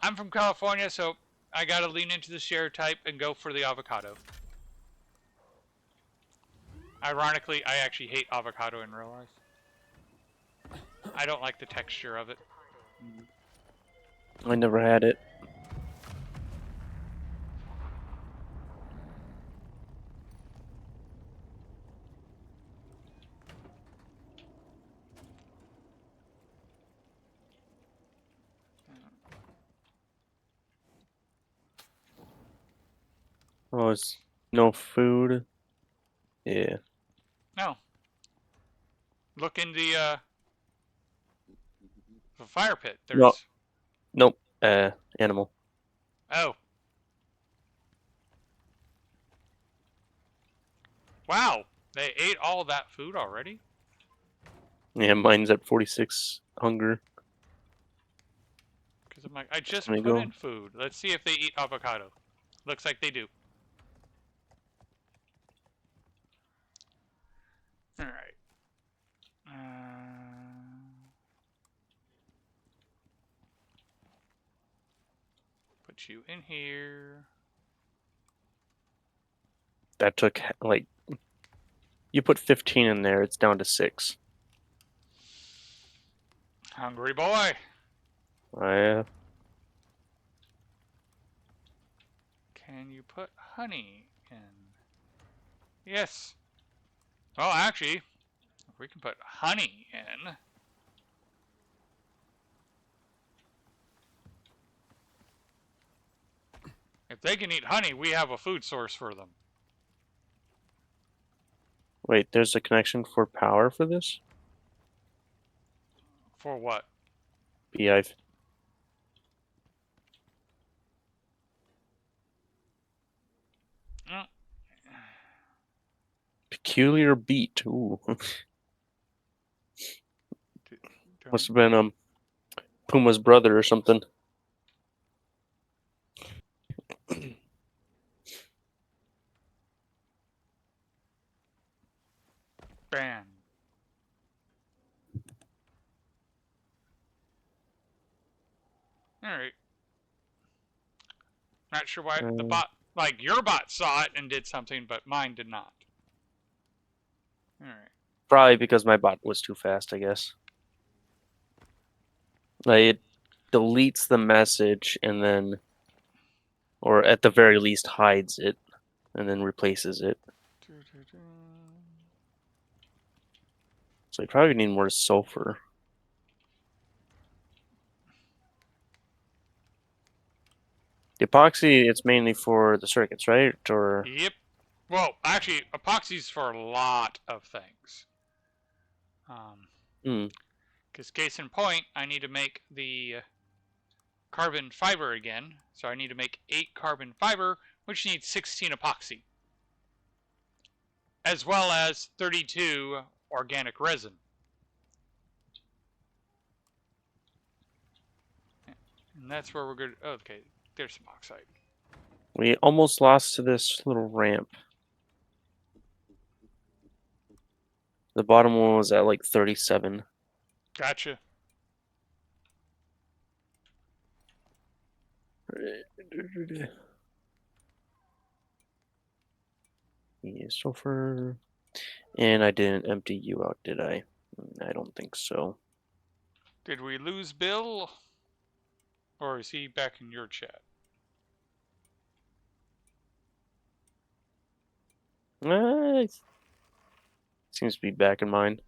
I'm from California, so I gotta lean into the stereotype and go for the avocado. Ironically, I actually hate avocado in real life. I don't like the texture of it. I never had it. Oh, it's no food. Yeah. No. Look in the fire pit. No. There's. Nope. Animal. Oh. Wow. They ate all that food already? Yeah, mine's at 46 hunger. Because I'm like, I just Let me put go. in food. Let's see if they eat avocado. Looks like they do. Alright. Put you in here. That took, like, you put 15 in there, it's down to 6. Hungry boy. I, Can you put honey in? Yes. Well, actually, if we can put honey in. If they can eat honey, we have a food source for them. wait, there's a connection for power for this? For what? Beehive. Mm. Peculiar beat. Ooh. Must have been Puma's brother or something. Ban. Alright. Not sure why the Uh, bot, like your bot saw it and did something, but mine did not. Alright. Probably because my bot was too fast, I guess. Like, it deletes the message and then, or at the very least, hides it and then replaces it. So you probably need more sulfur. The epoxy, it's mainly for the circuits, right? Or Yep. Well, actually, epoxy's for a lot of things. Hmm. Because case in point, I need to make the carbon fiber again. So I need to make 8 carbon fiber, which needs 16 epoxy, as well as 32 organic resin. And that's where we're good. Oh, okay, there's some oxide. We almost lost to this little ramp. The bottom one was at like 37. Gotcha. Yeah, sulfur. And I didn't empty you out, did I? I don't think so. Did we lose Bill? Or is he back in your chat? Seems to be back in mine.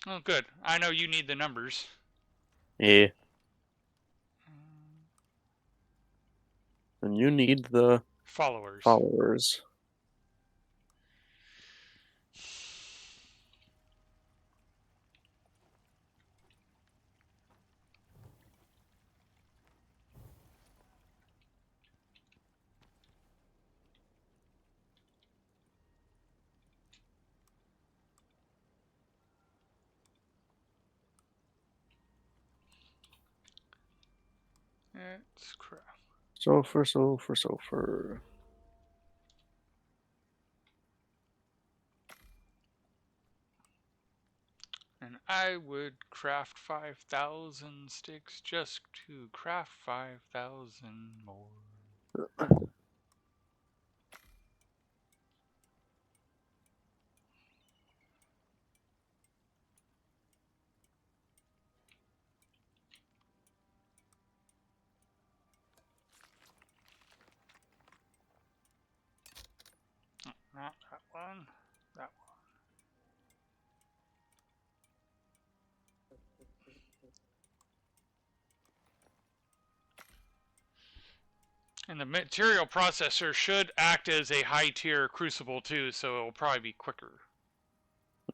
Oh, good. I know you need the numbers. Yeah. And you need the Followers. followers. It's crap. Sulfur, sulfur, sulfur. And I would craft 5,000 sticks just to craft 5,000 more. Not that one. That one. And the material processor should act as a high tier crucible too, so it will probably be quicker.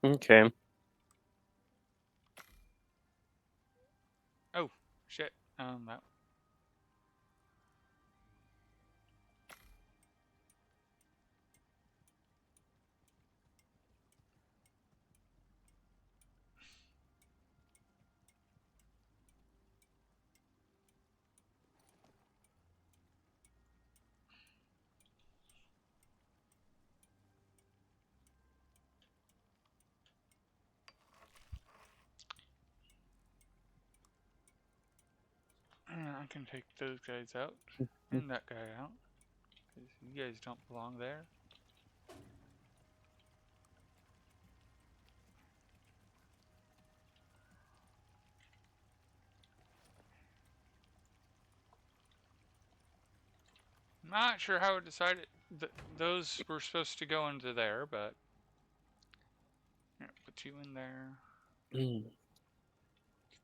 Okay. Oh, shit. That. I can take those guys out and that guy out. Because you guys don't belong there. Not sure how it decided those were supposed to go into there, but put you in there. Mm.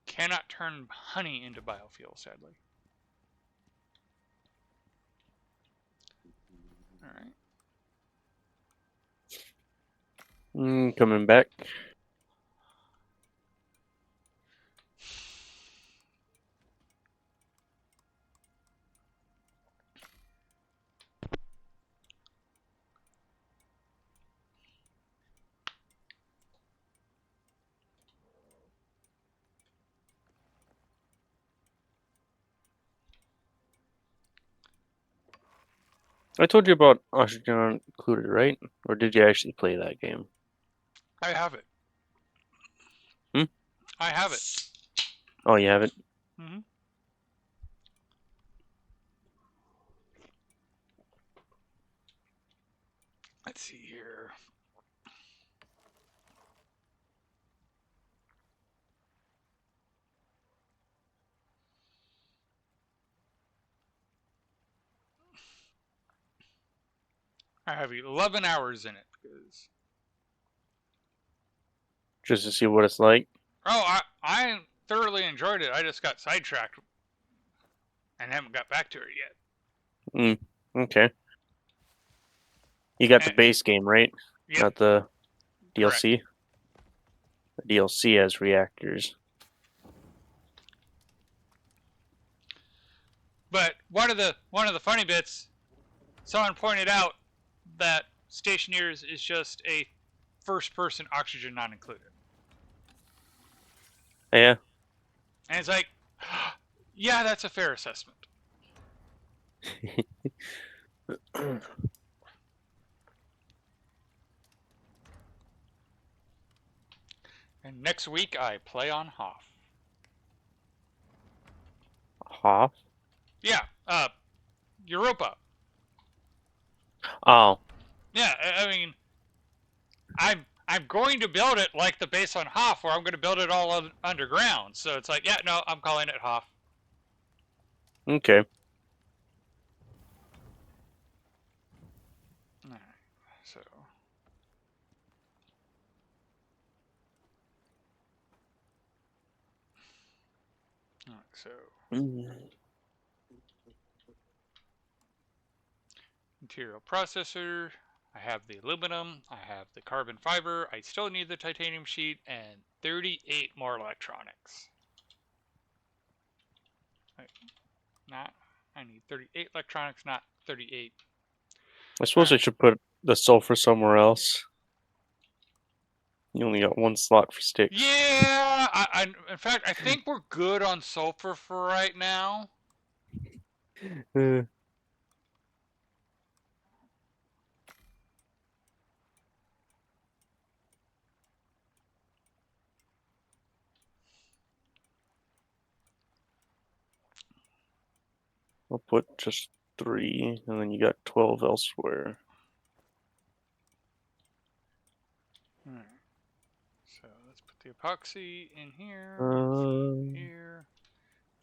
Cannot turn honey into biofuel, sadly. All right. Coming back. I told you about Oxygen Included, right? Or did you actually play that game? I have it. Hmm? I have it. Oh, you haven't? Mm-hmm. Let's see here. I have 11 hours in it because. Just to see what it's like? I thoroughly enjoyed it. I just got sidetracked and haven't got back to it yet. Okay. You got the And, base game, right? yep, Not the correct. DLC? The DLC has reactors. But one of the funny bits, someone pointed out that Stationeers is just a first-person oxygen not included, Yeah. and it's like, yeah, that's a fair assessment. And next week I play on Hoth. Hoth? Yeah, Europa. Oh. Yeah, I mean, I'm going to build it like the base on Hoth, where I'm going to build it all underground. So it's like, yeah, no, I'm calling it Hoth. Okay. All right, so. All right, so material processor. I have the aluminum. I have the carbon fiber. I still need the titanium sheet and 38 more electronics. Wait, not. I need 38 electronics, not 38. I All suppose I right. should put the sulfur somewhere else. You only got one slot for sticks. Yeah. In fact, I think we're good on sulfur for right now. Uh, I'll put just 3, and then you got 12 elsewhere. All right. So let's put the epoxy in here. Um, Here.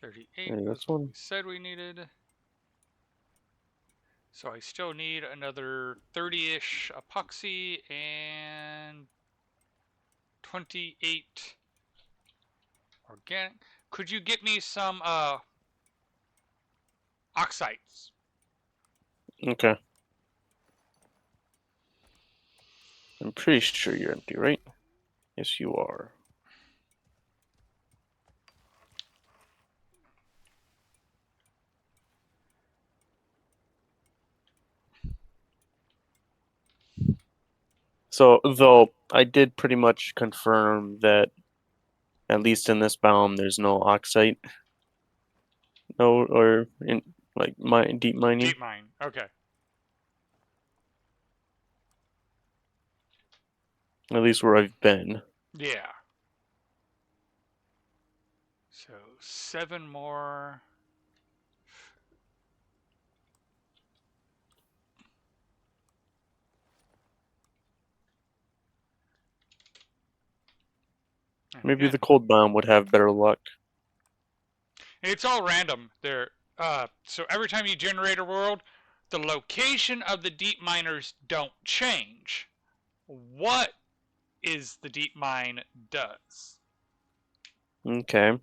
38 yeah, was that's what we one. said we needed. So I still need another 30-ish epoxy and 28 organic. Could you get me some oxides? Okay. I'm pretty sure you're empty, right? Yes, you are. So, though, I did pretty much confirm that, at least in this biome, there's no oxide. No, or in, like, deep mining. Deep mine. Okay. At least where I've been. Yeah. So 7 more. And Maybe again, the cold biome would have better luck. it's all random there. So every time you generate a world, the location of the deep miners don't change. What is the deep mine does? Okay.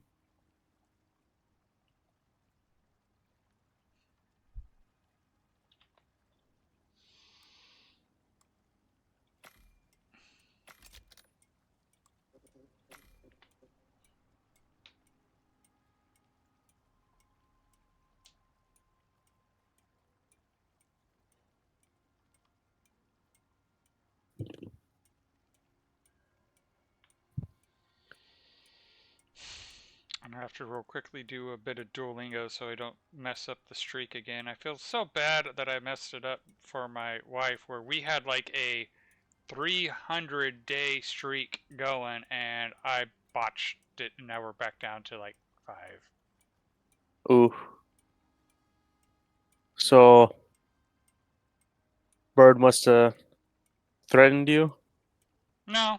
I'm gonna have to real quickly do a bit of Duolingo so I don't mess up the streak again. I feel so bad that I messed it up for my wife, where we had like a 300-day streak going and I botched it, and now we're back down to like 5. Ooh. So, Bird must have threatened you? No.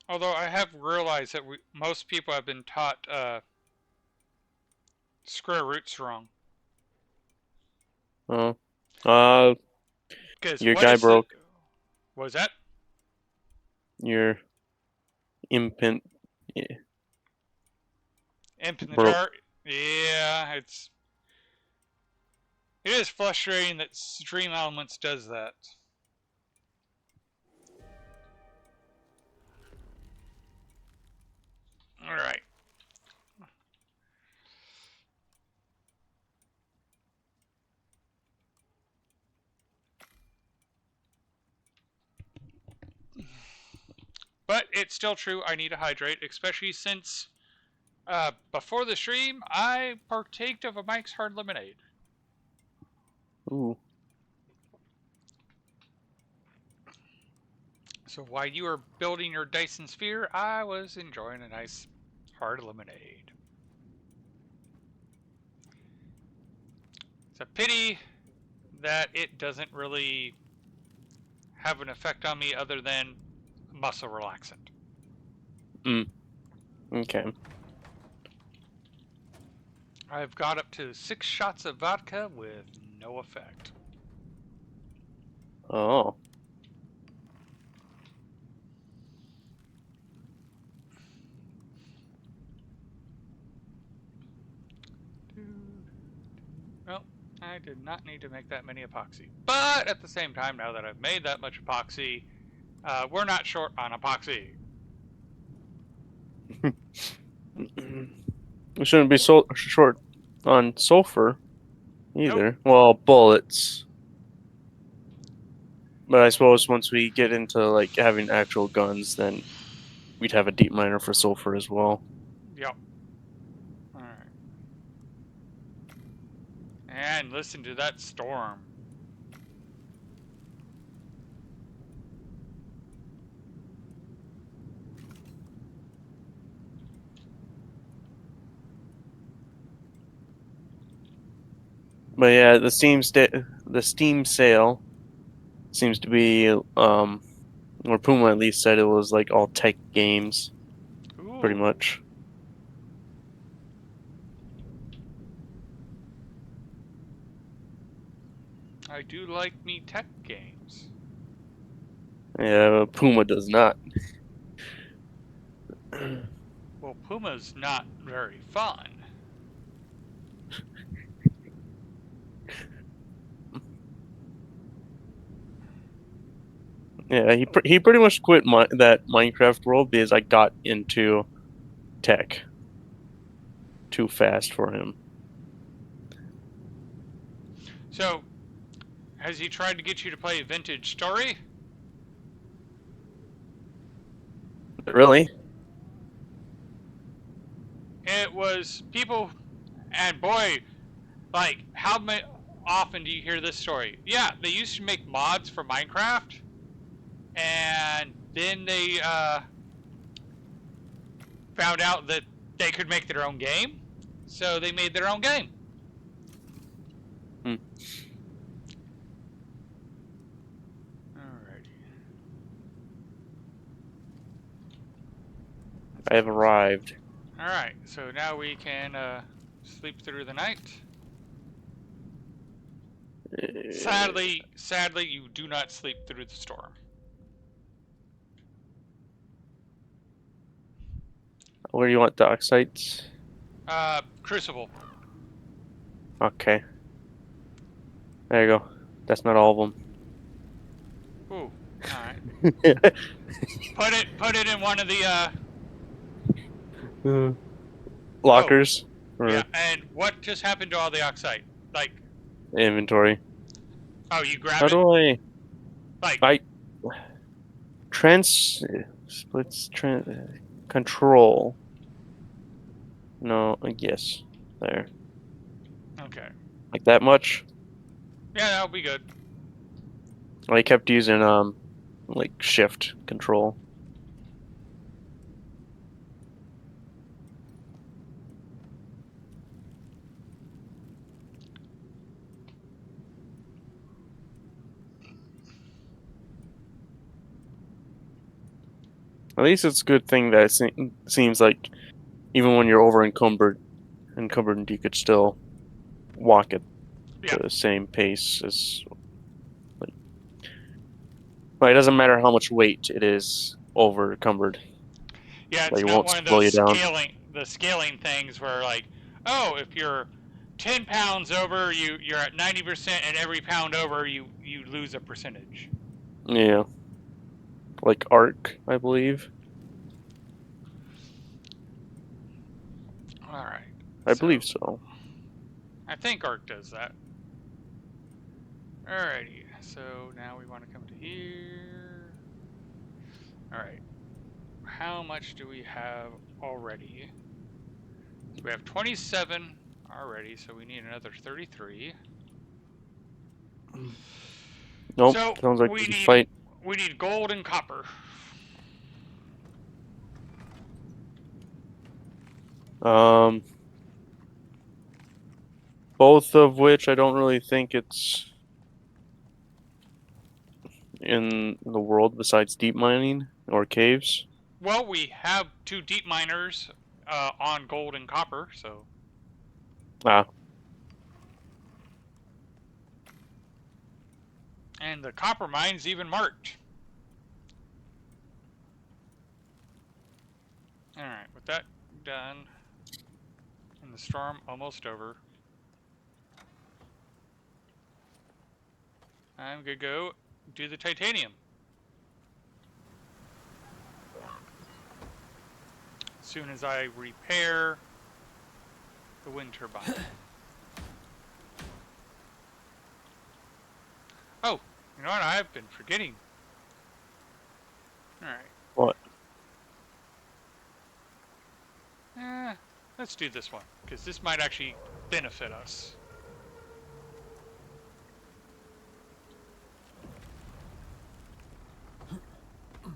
Although I have realized that most people have been taught square roots wrong. Oh. Uh, Because your what guy is the. broke. What was that? Your impant Imp in the broke. jar? Yeah, it is frustrating that Stream Elements does that. Alright. But it's still true, I need to hydrate, especially since before the stream, I partaked of a Mike's Hard Lemonade. Ooh. So while you were building your Dyson Sphere, I was enjoying a nice hard lemonade. It's a pity that it doesn't really have an effect on me other than muscle relaxant. Okay. I've got up to 6 shots of vodka with no effect. Oh. Well, I did not need to make that many epoxy. But at the same time, now that I've made that much epoxy, we're not short on epoxy. We shouldn't be so short on sulfur Nope. either. Well, bullets. But I suppose once we get into like having actual guns, then we'd have a deep miner for sulfur as well. Yep. Alright. And listen to that storm. But yeah, the Steam sale seems to be or Puma at least said it was like all tech games, pretty Ooh. much. I do like me tech games. Yeah, Puma does not. Well, Puma's not very fun. Yeah, he pretty much quit that Minecraft world because I got into tech too fast for him. So, has he tried to get you to play Vintage Story? Really? It was people, and boy, like, how often do you hear this story? Yeah, they used to make mods for Minecraft, and then they found out that they could make their own game, so they made their own game. Hmm. Alrighty. I have arrived. Alright, so now we can sleep through the night. Sadly, you do not sleep through the storm. Where do you want dock sites? Crucible. Okay. There you go. That's not all of Ooh. Alright. them. Put it in one of the Oh, Lockers yeah, or and what just happened to all the oxide? Like, inventory. oh, you grab How it? do I Like, I trans splits control? No, I guess there. okay. Like that much? Yeah, that'll be good. I kept using like shift control. At least it's a good thing that seems like even when you're over encumbered, you could still walk it. the same pace as. Like, but it doesn't matter how much weight it is over encumbered. Yeah, Like it's it not won't one of slow those you down. scaling things where like, oh, if you're 10 pounds over, you're at 90%, and every pound over, you lose a percentage. Yeah. Like Arc, I believe. All right. I So believe so. I think Arc does that. Alrighty. So now we want to come to here. All right. How much do we have already? So we have 27 already, so we need another 33. Nope. So Sounds like we we can need fight. we need gold and copper. Um, both of which I don't really think it's in the world besides deep mining or caves. Well, we have 2 deep miners on gold and copper, so. Ah, And the copper mine's even marked. Alright, with that done, and the storm almost over, I'm gonna go do the titanium. As soon as I repair the wind turbine. Oh, you know what? I've been forgetting. Alright. what? Let's do this one, because this might actually benefit us.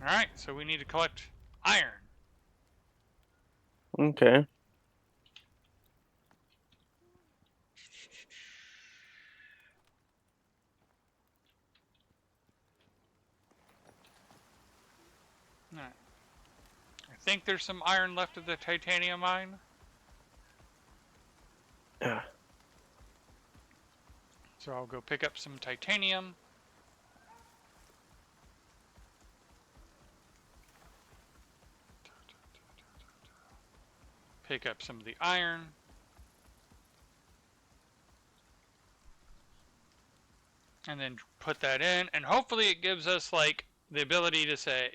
Alright, so we need to collect iron. Okay. Alright. I think there's some iron left of the titanium mine. Yeah. So I'll go pick up some titanium. Pick up some of the iron. And then put that in. And hopefully it gives us like the ability to say,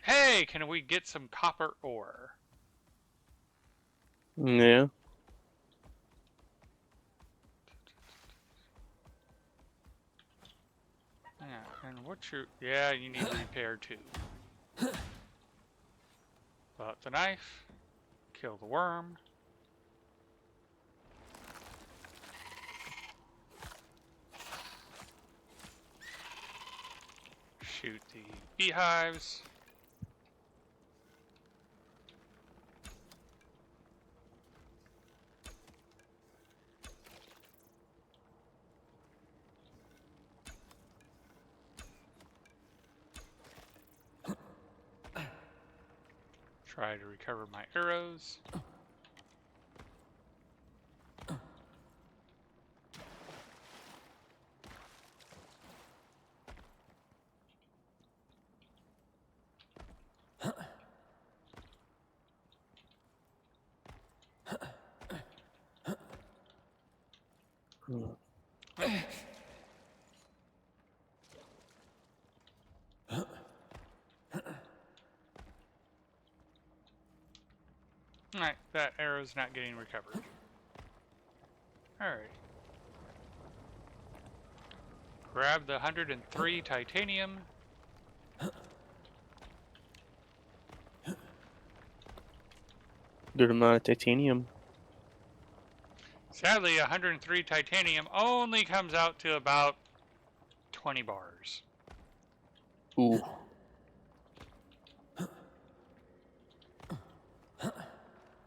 hey, can we get some copper ore? Yeah. Yeah, and what's your... Yeah, you need repair too. Pull out the knife. Kill the worm. Shoot the beehives. Try to recover my arrows. Alright, that arrow's not getting recovered. Alright. Grab the 103 titanium. Good amount of titanium. Sadly, 103 titanium only comes out to about 20 bars. Ooh.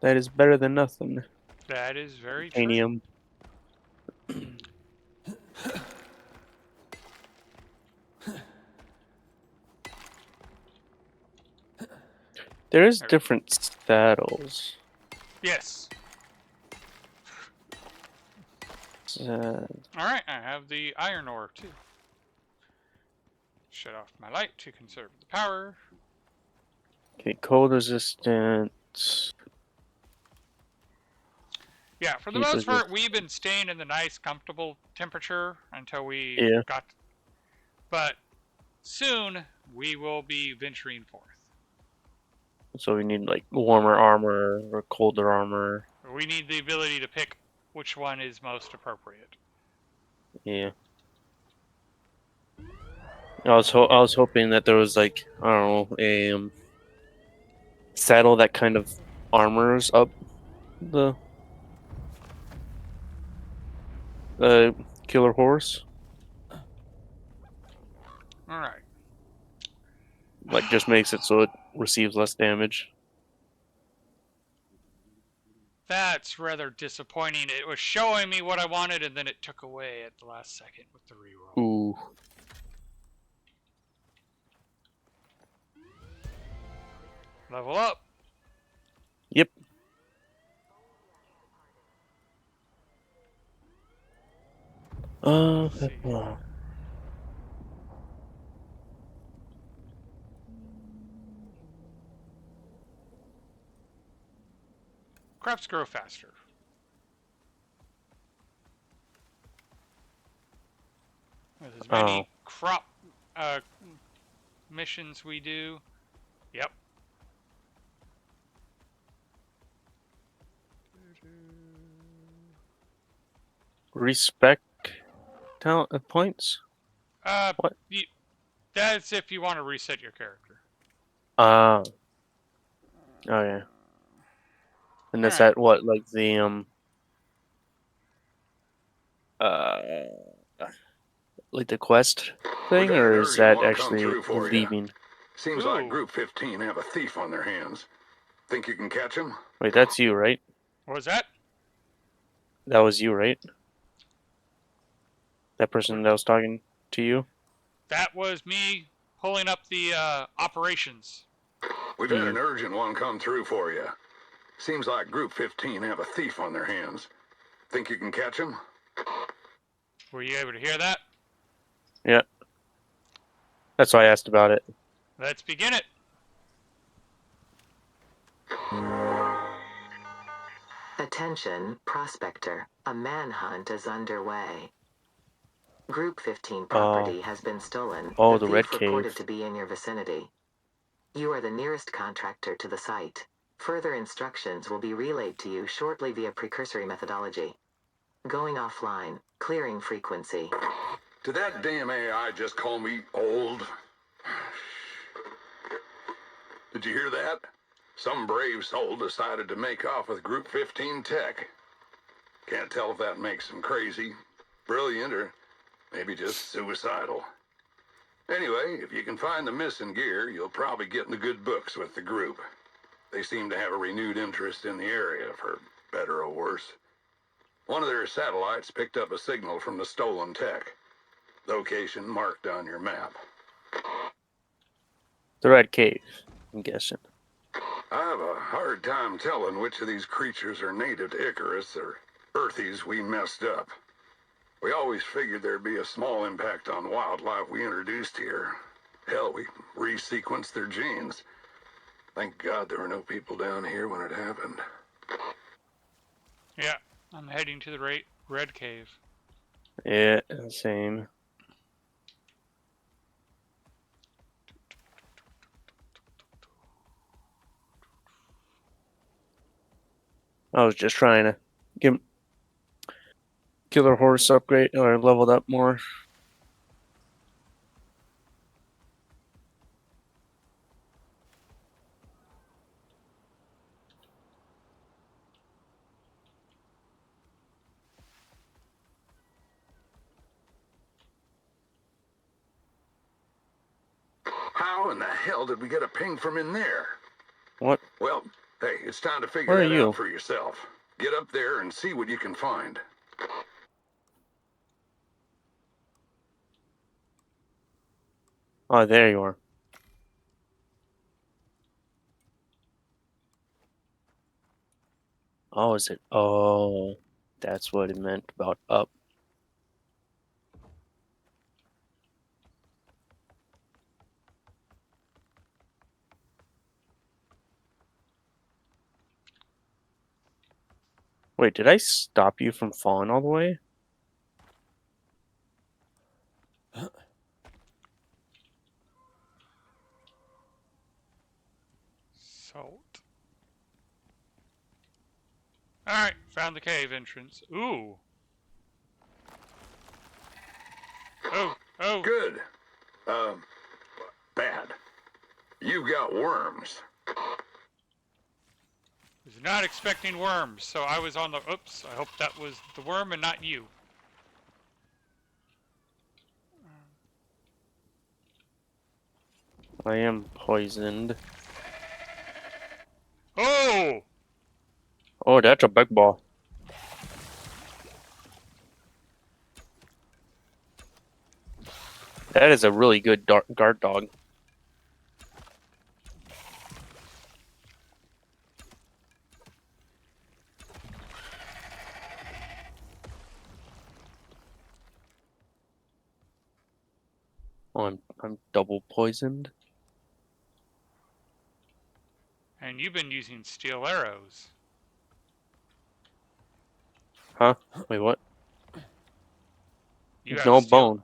That is better than nothing. That is very true. Titanium. There is different saddles. Yes. All right, I have the iron ore too. Shut off my light to conserve the power. Okay, cold resistant. Yeah, for the Heat most part, resist. we've been staying in the nice, comfortable temperature until we Yeah. got. But soon we will be venturing forth. So we need like warmer armor or colder armor. We need the ability to pick which one is most appropriate. Yeah. I was hoping that there was like I don't know a saddle that kind of armors up the uh killer horse. All right. Like just makes it so it receives less damage. That's rather disappointing. It was showing me what I wanted, and then it took away at the last second with the reroll. Ooh. Level up. Yep. Let's see. Crops grow faster. With as Oh. many crop uh, missions we do. Yep. Respect talent points. What? You, that's if you want to reset your character. Oh yeah. And All that's right. at what like the uh like the quest We thing, got an or is urgent that one come actually through for you. leaving? Seems like Ooh. Group 15 have a thief on their hands. Think you can catch him? Wait, that's you, right? What was that? That was you, right? That What? person that was talking to you? That was me pulling up the operations. We've had an urgent one come through for you. Seems like Group 15 have a thief on their hands. Think you can catch him? Were you able to hear that? Yeah. That's why I asked about it. Let's begin it. Attention, prospector. A manhunt is underway. Group 15 Oh. property has been stolen. Oh, The the red thief reported cave. to be in your vicinity. You are the nearest contractor to the site. Further instructions will be relayed to you shortly via precursory methodology. Going offline. Clearing frequency. Did that damn AI just call me old? Did you hear that? Some brave soul decided to make off with Group 15 tech. Can't tell if that makes him crazy, brilliant, or maybe just suicidal. Anyway, if you can find the missing gear, you'll probably get in the good books with the group. They seem to have a renewed interest in the area, for better or worse. One of their satellites picked up a signal from the stolen tech. Location marked on your map. The red cave, I'm guessing. I have a hard time telling which of these creatures are native to Icarus or Earthies we messed up. We always figured there'd be a small impact on wildlife we introduced here. Hell, we resequenced their genes. Thank God there were no people down here when it happened. Yeah, I'm heading to the red cave. Yeah, same. I was just trying to get killer horse upgrade or leveled up more. How in the hell did we get a ping from in there? What? Well, hey, it's time to figure Where are that out you? for yourself. Get up there and see what you can find. Oh, there you are. Oh, is it? Oh, that's what it meant about up. Wait, did I stop you from falling all the way? Salt. Alright, found the cave entrance. Ooh. Oh. Good. Bad. You got worms. Was not expecting worms, so I was on the... Oops, I hope that was the worm and not you. I am poisoned. Oh! Oh, that's a big ball. That is a really good guard dog. Oh, I'm double poisoned. And you've been using steel arrows. Huh? Wait, what? You There's have no steel... bone.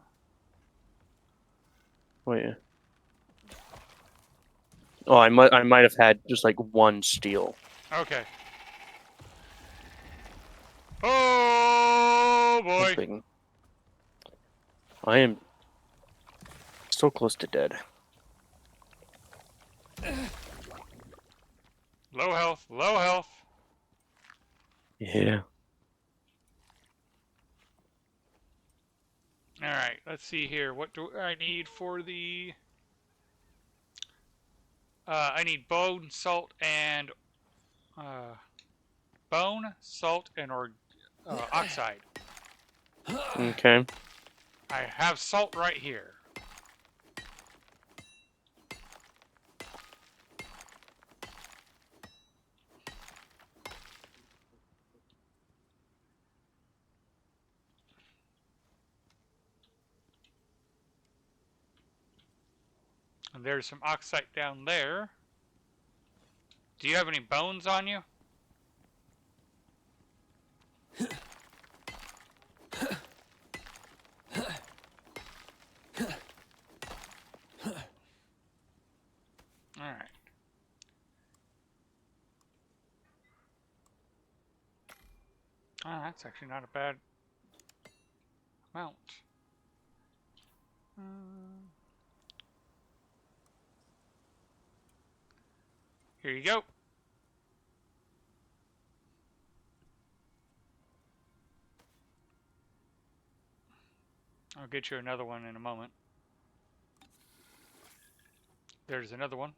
Wait. Oh, I might have had just like one steel. Okay. Oh, boy. Something. I am so close to dead. Low health, low health. Yeah. Alright, let's see here. What do I need for the... I need bone, salt, and... bone, salt, and oxide. Okay. I have salt right here. And there's some oxide down there. Do you have any bones on you? Alright. Oh, that's actually not a bad amount. Here you go. I'll get you another one in a moment. There's another one.